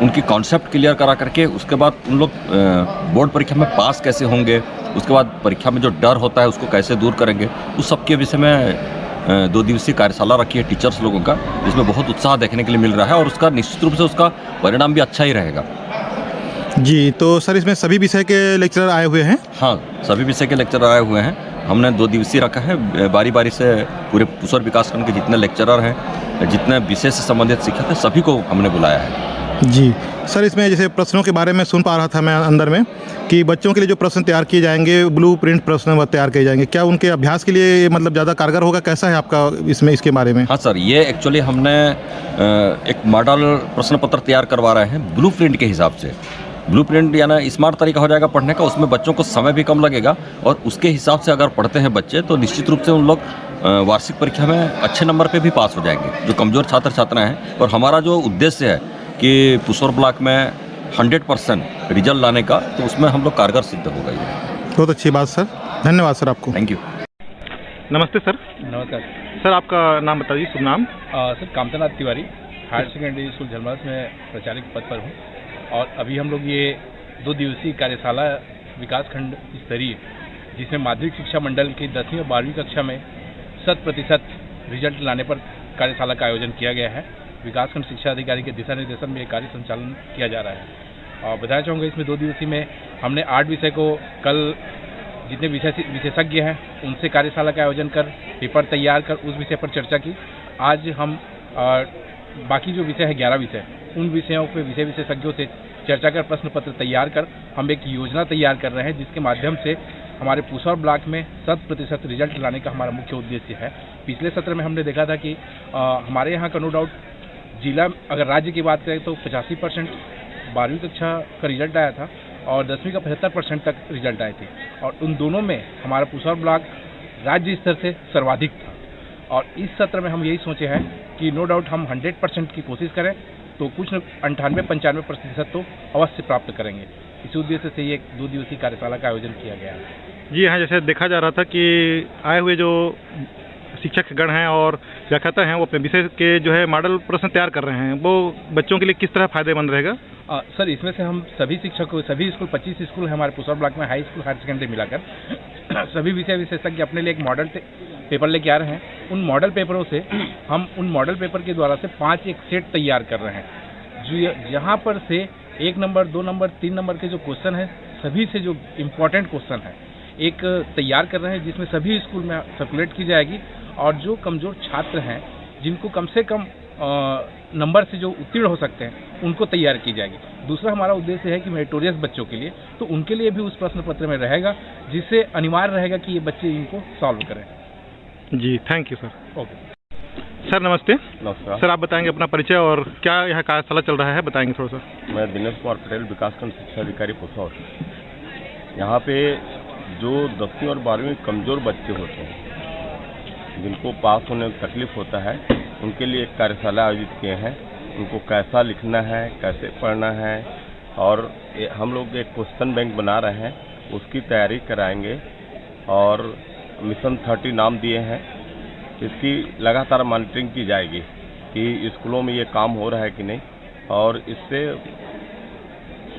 उनकी कॉन्सेप्ट क्लियर करा करके उसके बाद उन लोग बोर्ड परीक्षा में पास कैसे होंगे, उसके बाद परीक्षा में जो डर होता है उसको कैसे दूर करेंगे, उस सब के विषय में 2 दिवसीय कार्यशाला रखी है टीचर्स लोगों का, जिसमें बहुत उत्साह देखने के लिए मिल रहा है और उसका निश्चित रूप से उसका परिणाम भी अच्छा ही रहेगा। जी, तो सर इसमें सभी विषय के लेक्चरर आए हुए हैं? हाँ, सभी विषय के लेक्चरर आए हुए हैं। हमने 2 दिवसीय रखा है, बारी बारी से पूरे पुसर विकासखंड के जितने लेक्चरर हैं, जितने विषय से संबंधित शिक्षक हैं, सभी को हमने बुलाया है। जी सर, इसमें जैसे प्रश्नों के बारे में सुन पा रहा था मैं अंदर में कि बच्चों के लिए जो प्रश्न तैयार किए जाएंगे, ब्लू प्रिंट प्रश्न तैयार किए जाएंगे, क्या उनके अभ्यास के लिए मतलब ज़्यादा कारगर होगा, कैसा है आपका इसमें इसके बारे में? हाँ सर, ये एक्चुअली हमने एक मॉडल प्रश्न पत्र तैयार करवा रहे हैं ब्लू प्रिंट के हिसाब से। ब्लू प्रिंट यानी स्मार्ट तरीका हो जाएगा पढ़ने का, उसमें बच्चों को समय भी कम लगेगा और उसके हिसाब से अगर पढ़ते हैं बच्चे तो निश्चित रूप से उन लोग वार्षिक परीक्षा में अच्छे नंबर पे भी पास हो जाएंगे, जो कमज़ोर छात्र छात्राएं हैं। और हमारा जो उद्देश्य है कि पुसौर ब्लॉक में 100% रिजल्ट लाने का, तो उसमें हम लोग कारगर सिद्ध होगा। ये बहुत अच्छी बात सर, धन्यवाद सर आपको। Thank you. नमस्ते सर। नमस्कार सर, आपका नाम बताइए, शुभ नाम? Sir Kamtanath Tiwari, higher secondary school Jhalmas में प्रचारक पद पर हूँ और अभी हम लोग ये 2 दिवसीय कार्यशाला विकासखंड स्तरीय, जिसमें माध्यमिक शिक्षा मंडल की 10वीं और 12वीं कक्षा में 100% रिजल्ट लाने पर कार्यशाला का आयोजन किया गया है। विकासखंड शिक्षा अधिकारी के दिशा निर्देशन में ये कार्य संचालन किया जा रहा है। और बताना चाहूँगा, इसमें 2 दिवसीय में हमने 8 विषय को कल जितने विशेषज्ञ हैं उनसे कार्यशाला का आयोजन कर पेपर तैयार कर उस विषय पर चर्चा की। आज हम बाकी जो विषय है 11 विषय, उन विषयों पे विषय विशेषज्ञों से चर्चा कर प्रश्न पत्र तैयार कर हम एक योजना तैयार कर रहे हैं, जिसके माध्यम से हमारे पुसौर ब्लॉक में 100% रिजल्ट लाने का हमारा मुख्य उद्देश्य है। पिछले सत्र में हमने देखा था कि हमारे यहाँ का नो डाउट जिला, अगर राज्य की बात करें तो 85% 12वीं कक्षा का रिजल्ट आया था और 10वीं का 75% तक रिजल्ट आए थे, और उन दोनों में हमारा पुसौर ब्लॉक राज्य स्तर से सर्वाधिक था। और इस सत्र में हम यही सोचे हैं कि नो डाउट हम 100% की कोशिश करें तो कुछ 98-95% तो अवश्य प्राप्त करेंगे। इसी उद्देश्य से ये 2 दिवसीय कार्यशाला का आयोजन किया गया है। जी हाँ, जैसे देखा जा रहा था कि आए हुए जो शिक्षक गण हैं और व्याख्याता हैं वो अपने विषय के जो है मॉडल प्रश्न तैयार कर रहे हैं, वो बच्चों के लिए किस तरह फायदेमंद रहेगा? सर, इसमें से हम सभी शिक्षकों, सभी स्कूल 25 स्कूल है हमारे पुसौर ब्लॉक में, हाई स्कूल हायर सेकेंडरी मिलाकर सभी विषय विशेषज्ञ अपने लिए एक मॉडल पेपर लेके आ रहे हैं। उन मॉडल पेपरों से हम उन मॉडल पेपर के द्वारा से 5 एक सेट तैयार कर रहे हैं, जो यहाँ पर से 1 नंबर 2 नंबर 3 नंबर के जो क्वेश्चन है, सभी से जो इम्पोर्टेंट क्वेश्चन है एक तैयार कर रहे हैं, जिसमें सभी स्कूल में सर्कुलेट की जाएगी। और जो कमज़ोर छात्र हैं, जिनको कम से कम नंबर से जो उत्तीर्ण हो सकते हैं, उनको तैयार की जाएगी। दूसरा हमारा उद्देश्य है कि मेरिटोरियस बच्चों के लिए, तो उनके लिए भी उस प्रश्न पत्र में रहेगा, जिससे अनिवार्य रहेगा कि ये बच्चे इनको सॉल्व करें। जी, thank you sir. Okay sir, नमस्ते। नमस्कार सर, आप बताएंगे अपना परिचय और क्या यहाँ कार्यशाला चल रहा है, बताएंगे थोड़ा सा। मैं दिनेश कुमार पटेल, विकासखंड शिक्षा अधिकारी पुसौर। यहाँ पे जो 10वीं और 12वीं कमज़ोर बच्चे होते हैं, जिनको पास होने में तकलीफ होता है, उनके लिए एक कार्यशाला आयोजित किए हैं। उनको कैसा लिखना है, कैसे पढ़ना है, और हम लोग एक क्वेश्चन बैंक बना रहे हैं, उसकी तैयारी कराएंगे। और मिशन 30 नाम दिए हैं, इसकी लगातार मॉनिटरिंग की जाएगी कि स्कूलों में ये काम हो रहा है कि नहीं, और इससे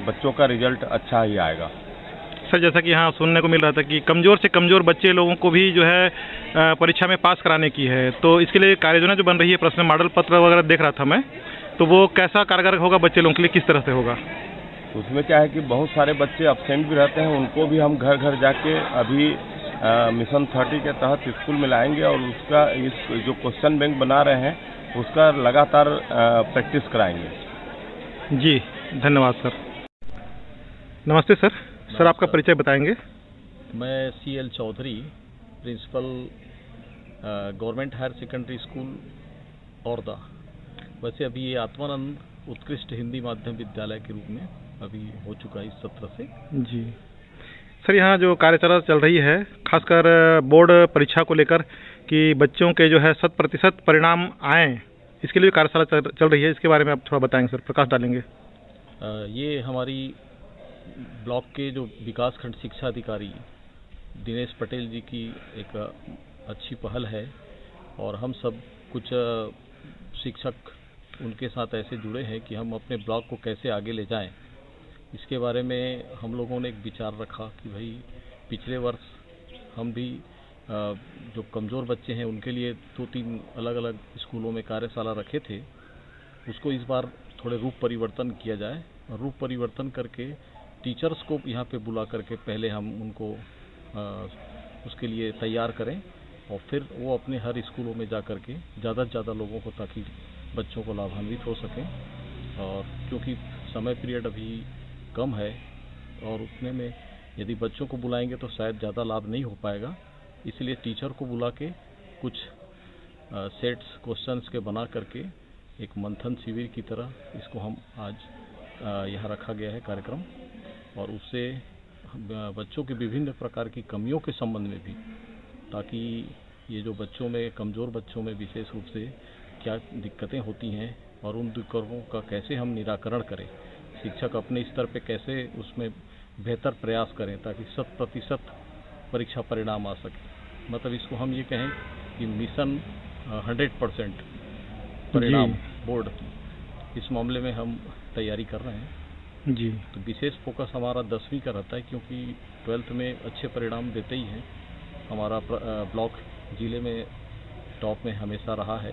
बच्चों का रिजल्ट अच्छा ही आएगा। सर, जैसा कि यहाँ सुनने को मिल रहा था कि कमज़ोर से कमज़ोर बच्चे लोगों को भी जो है परीक्षा में पास कराने की है, तो इसके लिए कार्ययोजना जो बन रही है, प्रश्न मॉडल पत्र वगैरह देख रहा था मैं, तो वो कैसा कारगर होगा बच्चे लोगों के लिए, किस तरह से होगा? उसमें क्या है कि बहुत सारे बच्चे अब्सेंट भी रहते हैं, उनको भी हम घर घर जाके अभी मिशन 30 के तहत स्कूल में लाएंगे और उसका इस जो क्वेश्चन बैंक बना रहे हैं उसका लगातार प्रैक्टिस कराएंगे। जी, धन्यवाद सर। नमस्ते सर। सर, आपका परिचय बताएंगे? मैं CL Chaudhary, principal government higher secondary school Aurda. वैसे अभी ये आत्मानंद उत्कृष्ट हिंदी माध्यम विद्यालय के रूप में अभी हो चुका है इस सत्र से। जी सर, यहाँ जो कार्यशाला चल रही है, खासकर बोर्ड परीक्षा को लेकर कि बच्चों के जो है 100% परिणाम आएँ, इसके लिए कार्यशाला चल रही है, इसके बारे में आप थोड़ा बताएंगे सर, प्रकाश डालेंगे? ये हमारी ब्लॉक के जो विकासखंड शिक्षा अधिकारी दिनेश पटेल जी की एक अच्छी पहल है, और हम सब कुछ शिक्षक उनके साथ ऐसे जुड़े हैं कि हम अपने ब्लॉक को कैसे आगे ले जाएं, इसके बारे में हम लोगों ने एक विचार रखा कि भाई पिछले वर्ष हम भी जो कमज़ोर बच्चे हैं उनके लिए 2-3 अलग अलग स्कूलों में कार्यशाला रखे थे, उसको इस बार थोड़े रूप परिवर्तन किया जाए, और रूप परिवर्तन करके टीचर्स को यहाँ पे बुला करके पहले हम उनको उसके लिए तैयार करें, और फिर वो अपने हर स्कूलों में जा कर के ज़्यादा से ज़्यादा लोगों को, ताकि बच्चों को लाभान्वित हो सकें। और क्योंकि समय पीरियड अभी कम है और उतने में यदि बच्चों को बुलाएंगे तो शायद ज़्यादा लाभ नहीं हो पाएगा, इसलिए टीचर को बुला के कुछ सेट्स क्वेश्चंस के बना करके एक मंथन शिविर की तरह इसको हम आज यहाँ रखा गया है कार्यक्रम, और उससे बच्चों के विभिन्न प्रकार की कमियों के संबंध में भी, ताकि ये जो बच्चों में, कमज़ोर बच्चों में विशेष रूप से क्या दिक्कतें होती हैं और उन दिक्कतों का कैसे हम निराकरण करें, शिक्षक अपने स्तर पे कैसे उसमें बेहतर प्रयास करें ताकि 100% परीक्षा परिणाम आ सके। मतलब इसको हम ये कहें कि मिशन 100% परिणाम बोर्ड, इस मामले में हम तैयारी कर रहे हैं। जी, तो विशेष फोकस हमारा 10वीं का रहता है, क्योंकि 12th में अच्छे परिणाम देते ही हैं। हमारा ब्लॉक ज़िले में टॉप में हमेशा रहा है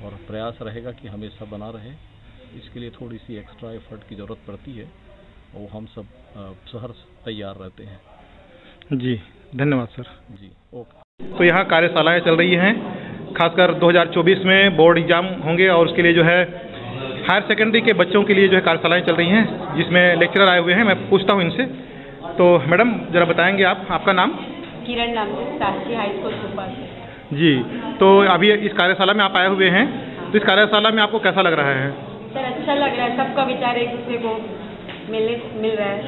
और प्रयास रहेगा कि हमेशा बना रहे। इसके लिए थोड़ी सी एक्स्ट्रा एफर्ट की ज़रूरत पड़ती है और हम सब सहर्ष तैयार रहते हैं। जी। धन्यवाद सर। जी ओके। तो यहाँ कार्यशालाएं चल रही हैं, खासकर 2024 में बोर्ड एग्जाम होंगे और उसके लिए जो है हायर सेकेंडरी के बच्चों के लिए जो है कार्यशालाएं चल रही हैं, जिसमें लेक्चरर आए हुए हैं। मैं पूछता हूँ इनसे। तो मैडम ज़रा बताएंगे आप, आपका नाम? किरण नाम से, शासकीय हाई स्कूल भोपाल से। जी, तो अभी इस कार्यशाला में आप आए हुए हैं, तो इस कार्यशाला में आपको कैसा लग रहा है? सर अच्छा लग रहा है, सबका विचार एक दूसरे को मिल रहा है,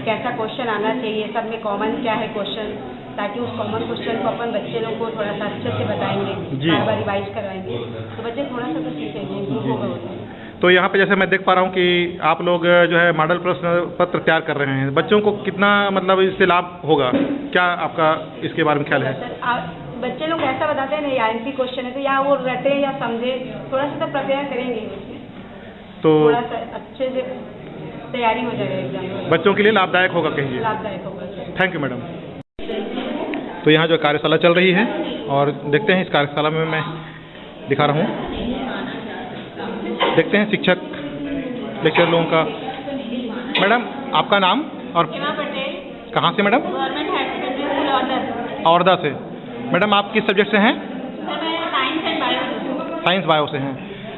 कैसा क्वेश्चन आना चाहिए, सब में कॉमन क्या है क्वेश्चन, ताकि उस कॉमन क्वेश्चन को अपन बच्चे लोग को थोड़ा सा अच्छे से बताएंगे, बार बार रिवाइज करवाएंगे, तो बच्चे थोड़ा सा तो सीखेंगे, इम्प्रूव होगा। तो यहाँ पे जैसे मैं देख पा रहा हूँ कि आप लोग जो है मॉडल प्रश्न पत्र तैयार कर रहे हैं, बच्चों को कितना मतलब इससे लाभ होगा, क्या आपका इसके बारे में ख्याल है? सर बच्चे लोग ऐसा बताते हैं नहीं आईएमपी क्वेश्चन है, तो या वो रटे या समझे, थोड़ा सा तो प्रिपेयर करेंगे, तो थोड़ा सा अच्छे से तैयारी हो जाएगा एग्जाम, बच्चों के लिए लाभदायक होगा, कहिए। लाभदायक होगा। Thank you madam. तो यहाँ जो कार्यशाला चल रही है और देखते हैं इस कार्यशाला में मैं दिखा रहा हूँ, देखते हैं शिक्षक लेक्चर लोगों का। मैडम आपका नाम और पटेल। कहाँ से madam? Government higher secondary school Aurda से। मैडम आप किस सब्जेक्ट से हैं? Science and bio. Science bio से हैं।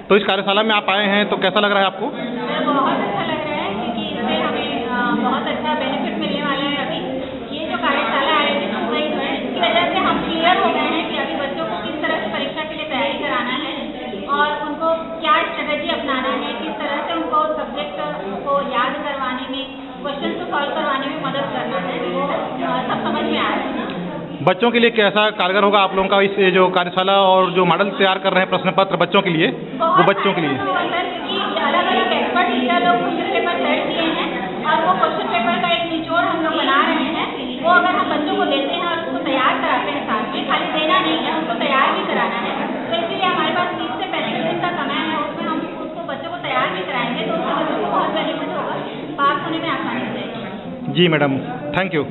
तो इस कार्यशाला में आप आए हैं, तो कैसा लग रहा है आपको? बहुत अच्छा लग रहा है, क्योंकि इससे हमें बहुत अच्छा बेनिफिट मिलने वाला है। अभी ये जो कार्यशाला आयोजित हो गई है, इसकी वजह से हम क्लियर हो गए हैं कि अभी बच्चों को किस तरह से परीक्षा के लिए तैयारी कराना है और उनको क्या स्ट्रेटेजी अपनाना है, किस तरह से उनको सब्जेक्ट को याद करवाने में, क्वेश्चन को सॉल्व करवाने में मदद करना है, वो सब समझ में आ रहा है। बच्चों के लिए कैसा कारगर होगा आप लोगों का इस जो कार्यशाला और जो मॉडल तैयार कर रहे हैं प्रश्न पत्र बच्चों के लिए, वो बच्चों के लिए? अलग अलग एक्सपर्ट टीचर लोग क्वेश्चन पेपर सेट किए हैं और वो क्वेश्चन पेपर का एक निचोड़ हम लोग बना रहे हैं, वो अगर हम बच्चों को देते हैं और उसको तैयार कराते हैं, साथ में खाली देना नहीं है, उनको तैयार भी कराना है। तो इसलिए हमारे पास 30 से 35 दिन का समय है, उसमें हम उसको बच्चों को तैयार भी कराएंगे, तो उससे बच्चों को बहुत बेनिफिट होगा, पास होने में आसानी हो जाएगी। जी मैडम, थैंक यू।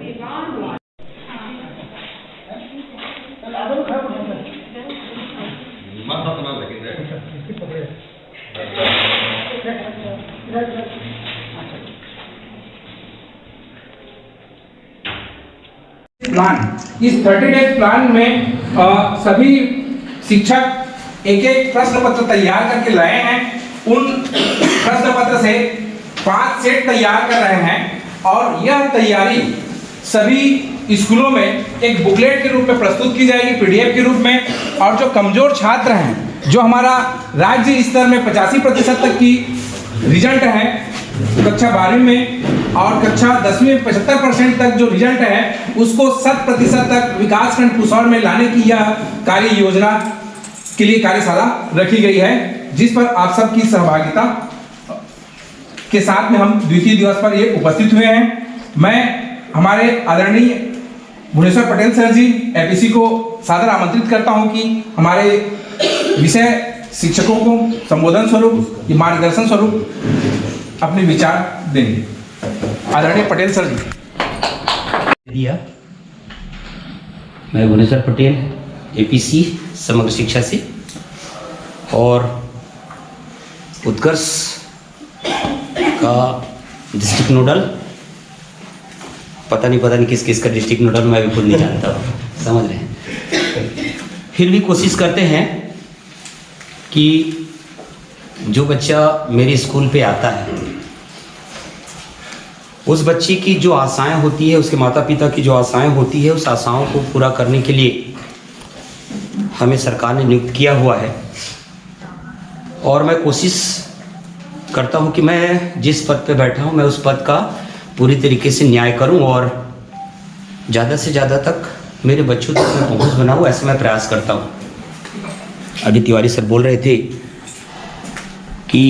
प्लान, इस 30 डेज प्लान में सभी शिक्षक एक एक प्रश्न पत्र तैयार करके लाए हैं। उन प्रश्न पत्र से 5 सेट तैयार कर रहे हैं और यह तैयारी सभी स्कूलों में एक बुकलेट के रूप में प्रस्तुत की जाएगी, पीडीएफ के रूप में। और जो कमजोर छात्र हैं, जो हमारा राज्य स्तर में 85% तक की रिजल्ट है कक्षा 12वीं में और कक्षा 10वीं में 75% तक जो रिजल्ट है, उसको 100% तक विकासखंड पुसौर में लाने की यह कार्य योजना के लिए कार्यशाला रखी गई है, जिस पर आप सबकी सहभागिता के साथ में हम द्वितीय दिवस पर ये उपस्थित हुए हैं। मैं हमारे आदरणीय भुवनेश्वर पटेल सर जी एपीसी को सादर आमंत्रित करता हूं कि हमारे विषय शिक्षकों को संबोधन स्वरूप, मार्गदर्शन स्वरूप अपने विचार देंगे। आदरणीय पटेल सर जी। दिया मैं भुवनेश्वर पटेल एपीसी समग्र शिक्षा से और उत्कर्ष का डिस्ट्रिक्ट नोडल, पता नहीं किस किस का डिस्ट्रिक्ट नोडल मैं भी खुद नहीं जानता हूँ, समझ रहे हैं। फिर भी कोशिश करते हैं कि जो बच्चा मेरे स्कूल पे आता है, उस बच्चे की जो आशाएं होती है, उसके माता पिता की जो आशाएं होती है, उस आशाओं को पूरा करने के लिए हमें सरकार ने नियुक्त किया हुआ है। और मैं कोशिश करता हूं कि मैं जिस पद पे बैठा हूं, मैं उस पद का पूरी तरीके से न्याय करूं और ज़्यादा से ज़्यादा तक मेरे बच्चों तक मैं पहुंच बनाऊं, ऐसा मैं प्रयास करता हूं। अभी तिवारी सर बोल रहे थे कि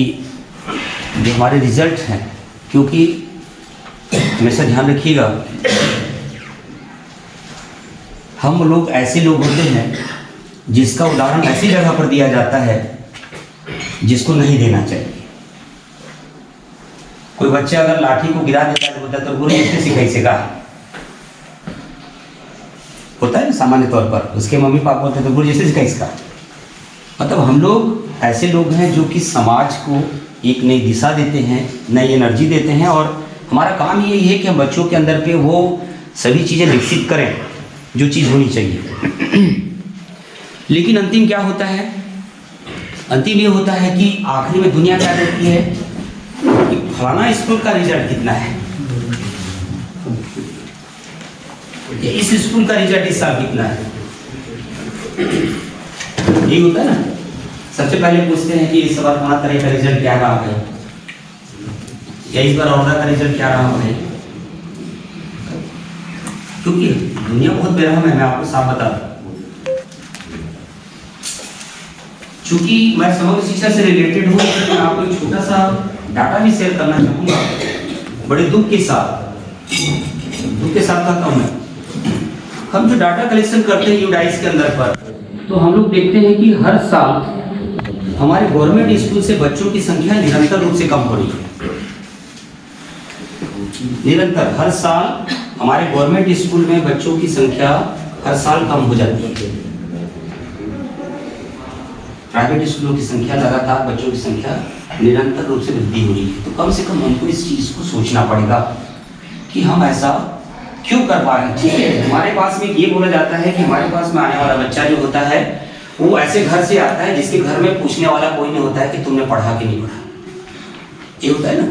जो हमारे रिजल्ट हैं, क्योंकि हमेशा ध्यान रखिएगा, हम लोग ऐसे लोग होते हैं जिसका उदाहरण ऐसी जगह पर दिया जाता है जिसको नहीं देना चाहिए। कोई बच्चा अगर लाठी को गिरा देता है, बोलता है तो गुरु इससे सिखाई से कहा होता है सामान्य तौर पर, उसके मम्मी पापा बोलते हैं तो गुरु जैसे सिखाई इसका। मतलब हम लोग ऐसे लोग हैं जो कि समाज को एक नई दिशा देते हैं, नई एनर्जी देते हैं, और हमारा काम यही है कि हम बच्चों के अंदर पे वो सभी चीज़ें विकसित करें जो चीज़ होनी चाहिए। लेकिन अंतिम क्या होता है? अंतिम ये होता है कि आखिरी में दुनिया क्या कहती है कि फलाना स्कूल का रिजल्ट कितना है, इस स्कूल का रिजल्ट इस साल कितना है। यही होता है ना, सबसे पहले पूछते हैं कि इस बार 5 तरह का रिजल्ट क्या रहा है, या इस बार औरदा का रिजल्ट क्या रहा है। क्योंकि दुनिया बहुत बेरहम है, मैं आपको साफ बता दूं। चूंकि मैं समग्र शिक्षा से रिलेटेड हूँ, तो मैं आपको एक छोटा सा डाटा भी शेयर करना चाहूँगा, बड़े दुख के साथ कहता हूँ मैं। हम जो डाटा कलेक्शन करते हैं यूडाइस के अंदर पर, तो हम लोग देखते हैं कि हर साल हमारे गवर्नमेंट स्कूल से बच्चों की संख्या निरंतर रूप से कम हो रही है। निरंतर हर साल हमारे गवर्नमेंट स्कूल में बच्चों की संख्या हर साल कम हो जाती है। प्राइवेट स्कूलों की संख्या लगातार, बच्चों की संख्या निरंतर रूप से वृद्धि हो रही है। तो कम से कम हमको इस चीज़ को सोचना पड़ेगा कि हम ऐसा क्यों कर पा रहे हैं। ठीक है, हमारे पास में ये बोला जाता है कि हमारे पास में आने वाला बच्चा जो होता है वो ऐसे घर से आता है जिसके घर में पूछने वाला कोई नहीं होता है कि तुमने पढ़ा कि नहीं पढ़ा। ये होता है ना।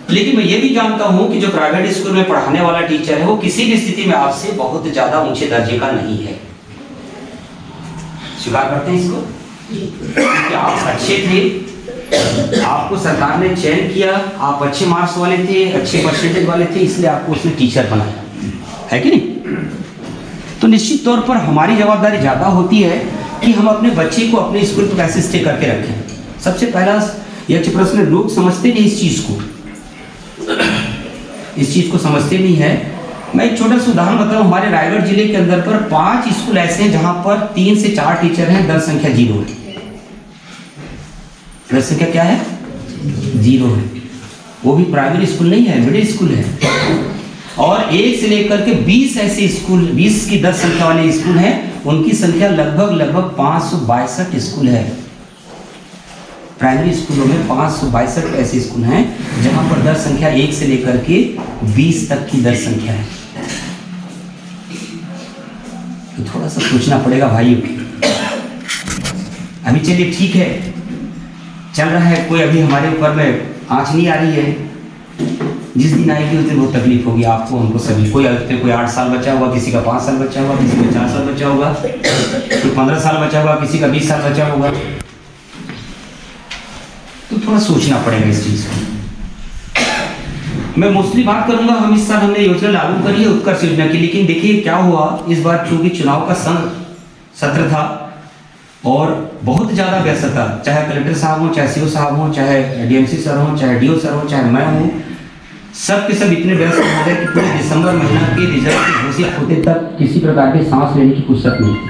लेकिन मैं ये भी जानता हूँ कि जो प्राइवेट स्कूल में पढ़ाने वाला टीचर है वो किसी भी स्थिति में आपसे बहुत ज्यादा ऊंचे दर्जे का नहीं है। स्वीकार करते हैं इसको कि आप अच्छे थे, आपको सरकार ने चयन किया, आप अच्छे मार्क्स वाले थे, अच्छे परसेंटेज वाले थे, इसलिए आपको उसने टीचर बनाया, है कि नहीं। तो निश्चित तौर पर हमारी जवाबदारी ज़्यादा होती है कि हम अपने बच्चे को अपने स्कूल पर कैसे स्टे करके रखें। सबसे पहला यह प्रश्न, लोग समझते नहीं इस चीज़ को समझते नहीं है। मैं एक छोटा सा उदाहरण बताऊं, हमारे रायगढ़ जिले के अंदर पर 5 स्कूल ऐसे हैं जहां पर 3 से 4 टीचर हैं, दर संख्या 0 है। दर संख्या क्या है? 0 है। वो भी प्राइवेट स्कूल नहीं है, मिडिल स्कूल है। और 1 से लेकर के 20 ऐसे स्कूल, 20 की दर संख्या वाले स्कूल हैं, उनकी संख्या लगभग 562 स्कूल है। प्राइमरी स्कूलों में 562 ऐसे स्कूल हैं जहां पर दर संख्या 1 से लेकर के 20 तक की दर संख्या है। तो थोड़ा सा सोचना पड़ेगा भाइयों। अभी चलिए ठीक है, चल रहा है, कोई अभी हमारे ऊपर में आँच नहीं आ रही है। जिस दिन आएगी उस दिन बहुत तकलीफ होगी आपको, हमको सभी। कोई 8 साल बचा हुआ, किसी का 5 साल बचा हुआ, किसी का 4 साल बचा होगा, कोई 15 साल बचा हुआ, किसी का 20 साल बचा होगा। तो थोड़ा सोचना पड़ेगा इस चीज़ को। मैं मोस्टली बात करूंगा, हम इस साल हमने योजना लागू करी है उत्कर्ष योजना की। लेकिन देखिए क्या हुआ, इस बार चूंकि चुनाव का सत्र था और बहुत ज़्यादा व्यस्त था, चाहे कलेक्टर साहब हो, चाहे सीओ साहब हो, चाहे डीएमसी सर हो, चाहे डीओ सर हो, चाहे मैं हूँ, सब के सब इतने व्यस्त हो गए कि पूरे दिसंबर महीना के रिजल्ट घोषित होते तक किसी प्रकार की सांस लेने की फुर्सत नहीं थी।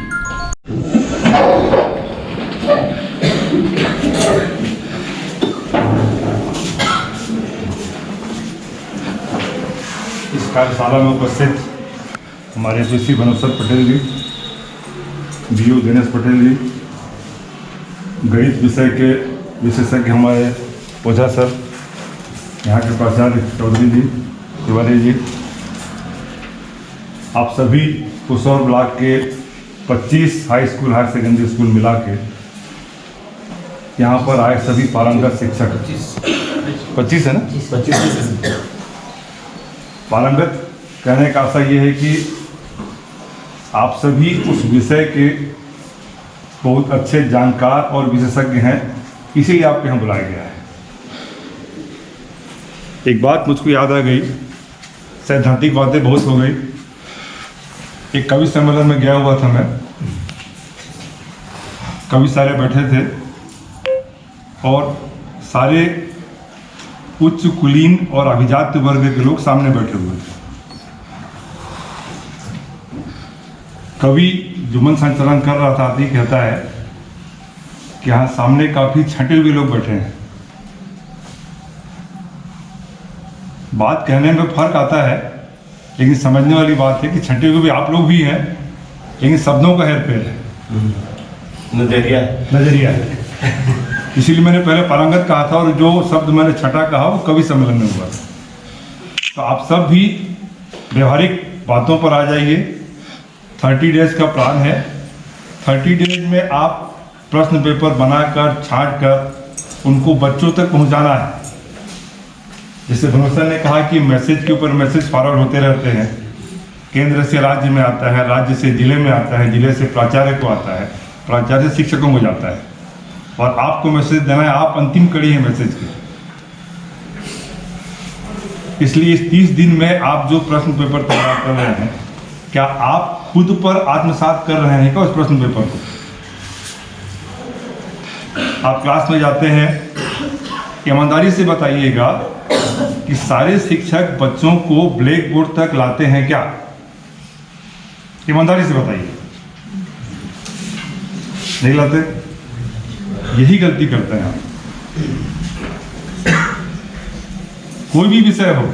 कार्यशाला में उपस्थित हमारे एसपी बनोसर पटेल जी, बीओ दिनेश पटेल जी, गणित विषय के विशेषज्ञ हमारे ओझा सर, यहाँ के प्राचार्य चौधरी जी, तिवारी जी, आप सभी पुसौर ब्लॉक के 25 high school, higher secondary school मिला के यहाँ पर आए सभी पारंगत शिक्षक, 25 है ना, 25 पारंगत कहने का आशा ये है कि आप सभी उस विषय के बहुत अच्छे जानकार और विशेषज्ञ हैं, इसीलिए आपके यहाँ बुलाया गया है। एक बात मुझको याद आ गई, सैद्धांतिक बातें बहुत हो गई। एक कवि सम्मेलन में गया हुआ था मैं, कवि सारे बैठे थे और सारे उच्च कुलीन और अभिजात वर्ग के लोग सामने बैठे हुए थे। कवि जुम्मन संचालन कर रहा था, आती कहता है कि यहाँ सामने काफी छंटे हुए लोग बैठे हैं। बात कहने में फर्क आता है, लेकिन समझने वाली बात है कि छंटे हुए भी आप लोग भी हैं, लेकिन शब्दों का हेरफेर है, नजरिया है। इसीलिए मैंने पहले पारंगत कहा था और जो शब्द मैंने छठा कहा वो कवि सम्मेलन में हुआ। तो आप सब भी व्यवहारिक बातों पर आ जाइए। 30 डेज का प्लान है। 30 डेज में आप प्रश्न पेपर बनाकर छांट कर उनको बच्चों तक पहुंचाना है। जैसे भरोसा ने कहा कि मैसेज के ऊपर मैसेज फॉरवर्ड होते रहते हैं, केंद्र से राज्य में आता है, राज्य से जिले में आता है, जिले से प्राचार्य को आता है, प्राचार्य से शिक्षकों को जाता है, और आपको मैसेज देना है। आप अंतिम कड़ी है मैसेज की। इसलिए इस 30 दिन में आप जो प्रश्न पेपर तैयार कर रहे हैं, क्या आप खुद पर आत्मसात कर रहे हैं क्या उस प्रश्न पेपर को? आप क्लास में जाते हैं, ईमानदारी से बताइएगा कि सारे शिक्षक बच्चों को ब्लैक बोर्ड तक लाते हैं क्या? ईमानदारी से बताइए। नहीं लाते? यही गलती करते हैं आप। कोई भी विषय हो,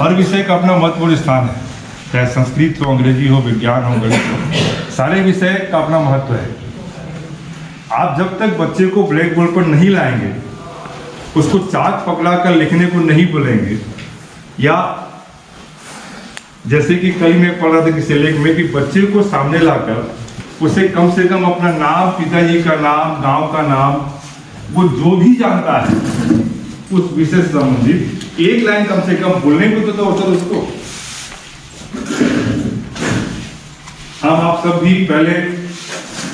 हर विषय का अपना महत्वपूर्ण स्थान है, चाहे संस्कृत हो, अंग्रेजी हो, विज्ञान हो, गणित हो, सारे विषय का अपना महत्व है। आप जब तक बच्चे को ब्लैक बोर्ड पर नहीं लाएंगे, उसको चाक पकड़ा कर लिखने को नहीं बोलेंगे, या जैसे कि कल मैं पढ़ रहा था किसी लेख में कि बच्चे को सामने लाकर उसे कम से कम अपना नाम, पिताजी का नाम, गांव का नाम, वो जो भी जानता है उस विषय से संबंधित एक लाइन कम से कम बोलने को तो होता उसको। हम आप सब भी पहले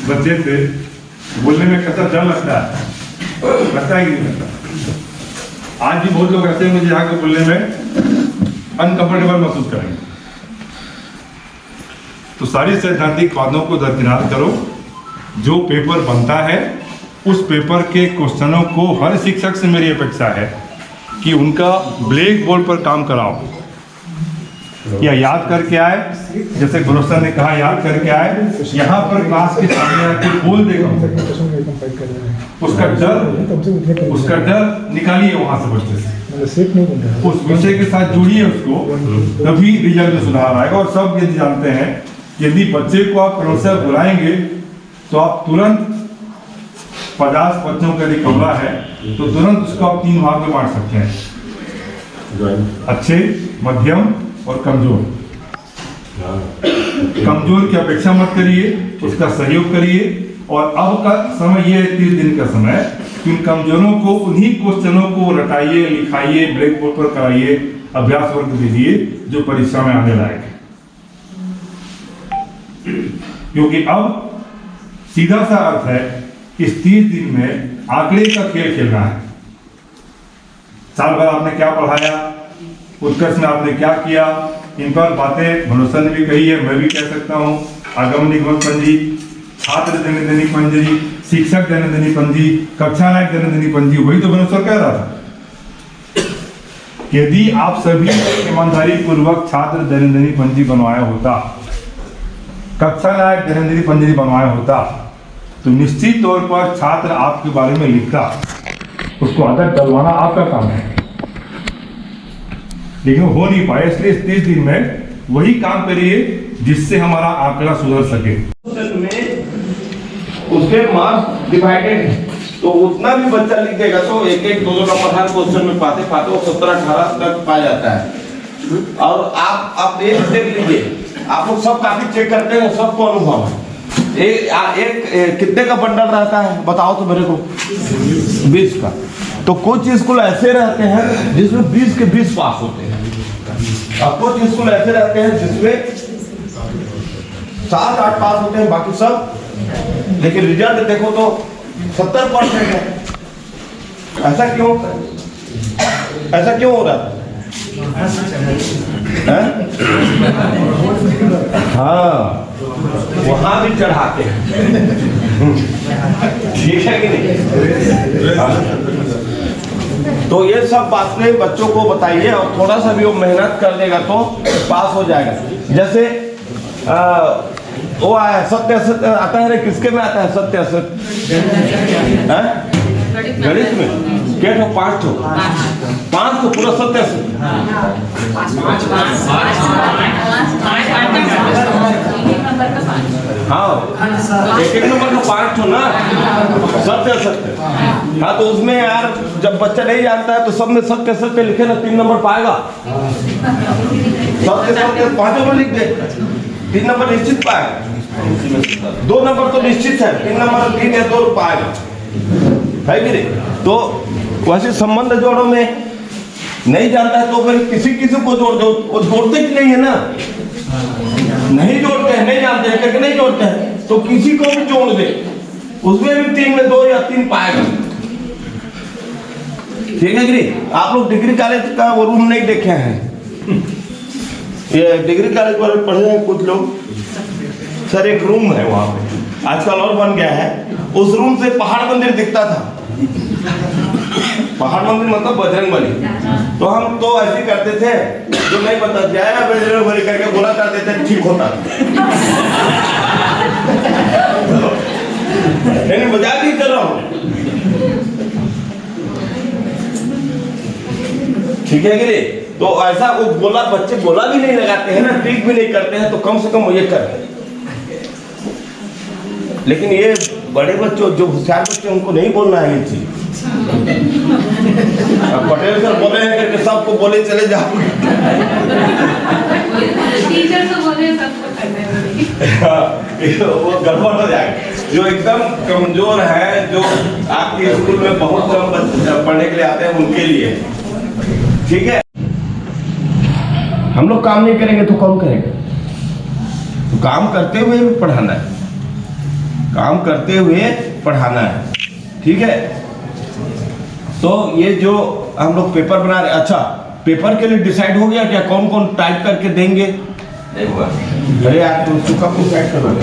बच्चे थे, बोलने में कैसा डर लगता है, लगता है कि नहीं लगता? आज भी बहुत लोग ऐसे हैं मुझे यहाँ के बोलने में अनकंफर्टेबल महसूस करेंगे। तो सारी सैद्धांतिक बातों को दरकिनार करो। जो पेपर बनता है उस पेपर के क्वेश्चनों को हर शिक्षक से मेरी अपेक्षा है कि उनका ब्लैक बोर्ड पर काम कराओ, या याद करके आए, जैसे भरोसा ने कहा याद करके आए, यहाँ पर क्लास के सामने आके बोल देगा, उसका डर निकालिए वहां से बच्चे से, उस विषय के साथ जुड़िए उसको, तभी रिजल्ट में सुधार आएगा। और सब यदि जानते हैं, यदि बच्चे को आप भरोसा बुलाएंगे तो आप तुरंत 50 बच्चों का यदि कमरा है तो तुरंत उसको आप 3 भाग में बांट सकते हैं, अच्छे, मध्यम और कमजोर। कमजोर की अपेक्षा मत करिए, उसका सहयोग करिए। और अब का समय ये है 30 दिन का समय कि उन कमजोरों को उन्हीं क्वेश्चनों को रटाइए, लिखाइए, ब्लैक बोर्ड पर कराइए, अभ्यास वर्ग दीजिए जो परीक्षा में आने लायक है। क्योंकि अब सीधा सा अर्थ है इस 30 दिन में आंकड़े का खेल खेलना है। साल भर आपने क्या पढ़ाया, उत्कर्ष में आपने क्या किया, इन पर बातें भरोसा ने भी कही है, मैं भी कह सकता हूँ। आगमन निगमन पंजी, छात्र दैनिक पंजी, शिक्षक दैनिक पंजी, कक्षा नायक दैनिक पंजी, वही तो भरोसा कह रहा था। यदि आप सभी ईमानदारी पूर्वक छात्र दैनिक पंजी बनवाया होता, कक्षा नायक दैनिक पंजी बनवाया होता, तो निश्चित तौर पर छात्र आपके बारे में लिखता, उसको आदत डलवाना आपका काम है, लेकिन हो नहीं पाया। इसलिए इस 30 दिन में वही काम करिए जिससे हमारा आंकड़ा सुधर सके। उसके मार्क्स डिवाइडेड है, तो उतना भी बच्चा लिख देगा तो 1-1, 2-2 नंबर हर क्वेश्चन में पाते पाते वो 17-18 तक पा जाता है। और आप एक देख लीजिए, आप लोग सब काफी चेक करते हैं, सबको अनुभव है। एक कितने का बंडल रहता है बताओ तो मेरे को? 20 का। तो कुछ स्कूल ऐसे रहते हैं जिसमें 20 के 20 पास होते हैं, और कुछ स्कूल ऐसे रहते हैं जिसमें 7-8 पास होते हैं, बाकी सब, लेकिन रिजल्ट देखो तो 70% है। ऐसा क्यों हो रहा है? हाँ, वहां भी चढ़ाते हैं, ठीक है कि नहीं? तो ये सब बातें बच्चों को बताइए, और थोड़ा सा भी वो मेहनत कर लेगा तो पास हो जाएगा। जैसे वो आया सत्य असत्य आता है, किसके में आता है सत्य असत्य? गणित में क्या ठो? 5 ठो पूरा सत्य असत्य। हाँ, एक नंबर का 5 ठो ना, सत्य सत्य। हाँ, तो उसमें यार जब बच्चा नहीं जानता है तो सब में सत्य सत्य लिखे ना, 3 नंबर पाएगा। सत्य सत्य 5 में लिख दे, 3 नंबर निश्चित पाएगा। 2 नंबर तो निश्चित है, 3 नंबर 3 या 2 पाएगा, है कि नहीं? तो वैसे संबंध जोड़ों में नहीं जानता है तो फिर किसी किसी को जोड़ दो, वो जोड़ते कि नहीं है ना, नहीं जोड़ते हैं, नहीं जानते हैं करके नहीं जोड़ते हैं, तो किसी को भी जोड़ दे, उसमें भी 3 में 2 या 3 पाएगा। ठीक है कि नहीं? आप लोग डिग्री कॉलेज का वो रूम नहीं देखे हैं, ये डिग्री कॉलेज वाले पढ़े हैं कुछ लोग सर, एक रूम है वहां पे, आजकल और बन गया है, उस रूम से पहाड़ मंदिर दिखता था। पहाड़ मंदिर मतलब बजरंगबली। तो हम तो ऐसे करते थे, जो नहीं पता जय बजरंगबली करके बोला करते थे, ठीक होता। नहीं, मजाक ही कर रहा हूं, ठीक है कि नहीं? तो ऐसा वो बोला, बच्चे बोला भी नहीं लगाते हैं ना, ट्रिक भी नहीं करते हैं, तो कम से कम ये कर। लेकिन ये बड़े बच्चों जो होशियार बच्चे उनको नहीं बोलना है ये चीज। पटेल सर बोले हैं कि सबको बोले चले जाओ, टीचर तो बोले सबको करने वो गड़बड़ हो जाएगा। जो एकदम कमजोर है, जो आपके स्कूल में बहुत कम बच्चे पढ़ने के लिए आते हैं, उनके लिए ठीक है। हम लोग काम नहीं करेंगे तो कौन करेगा? तो काम करते हुए भी पढ़ाना है, काम करते हुए पढ़ाना है, ठीक है। तो ये जो हम लोग पेपर बना रहे, अच्छा पेपर के लिए डिसाइड हो गया क्या, कौन कौन टाइप करके देंगे? नहीं हुआ। अरे यार तुम कब डिसाइड करोगे?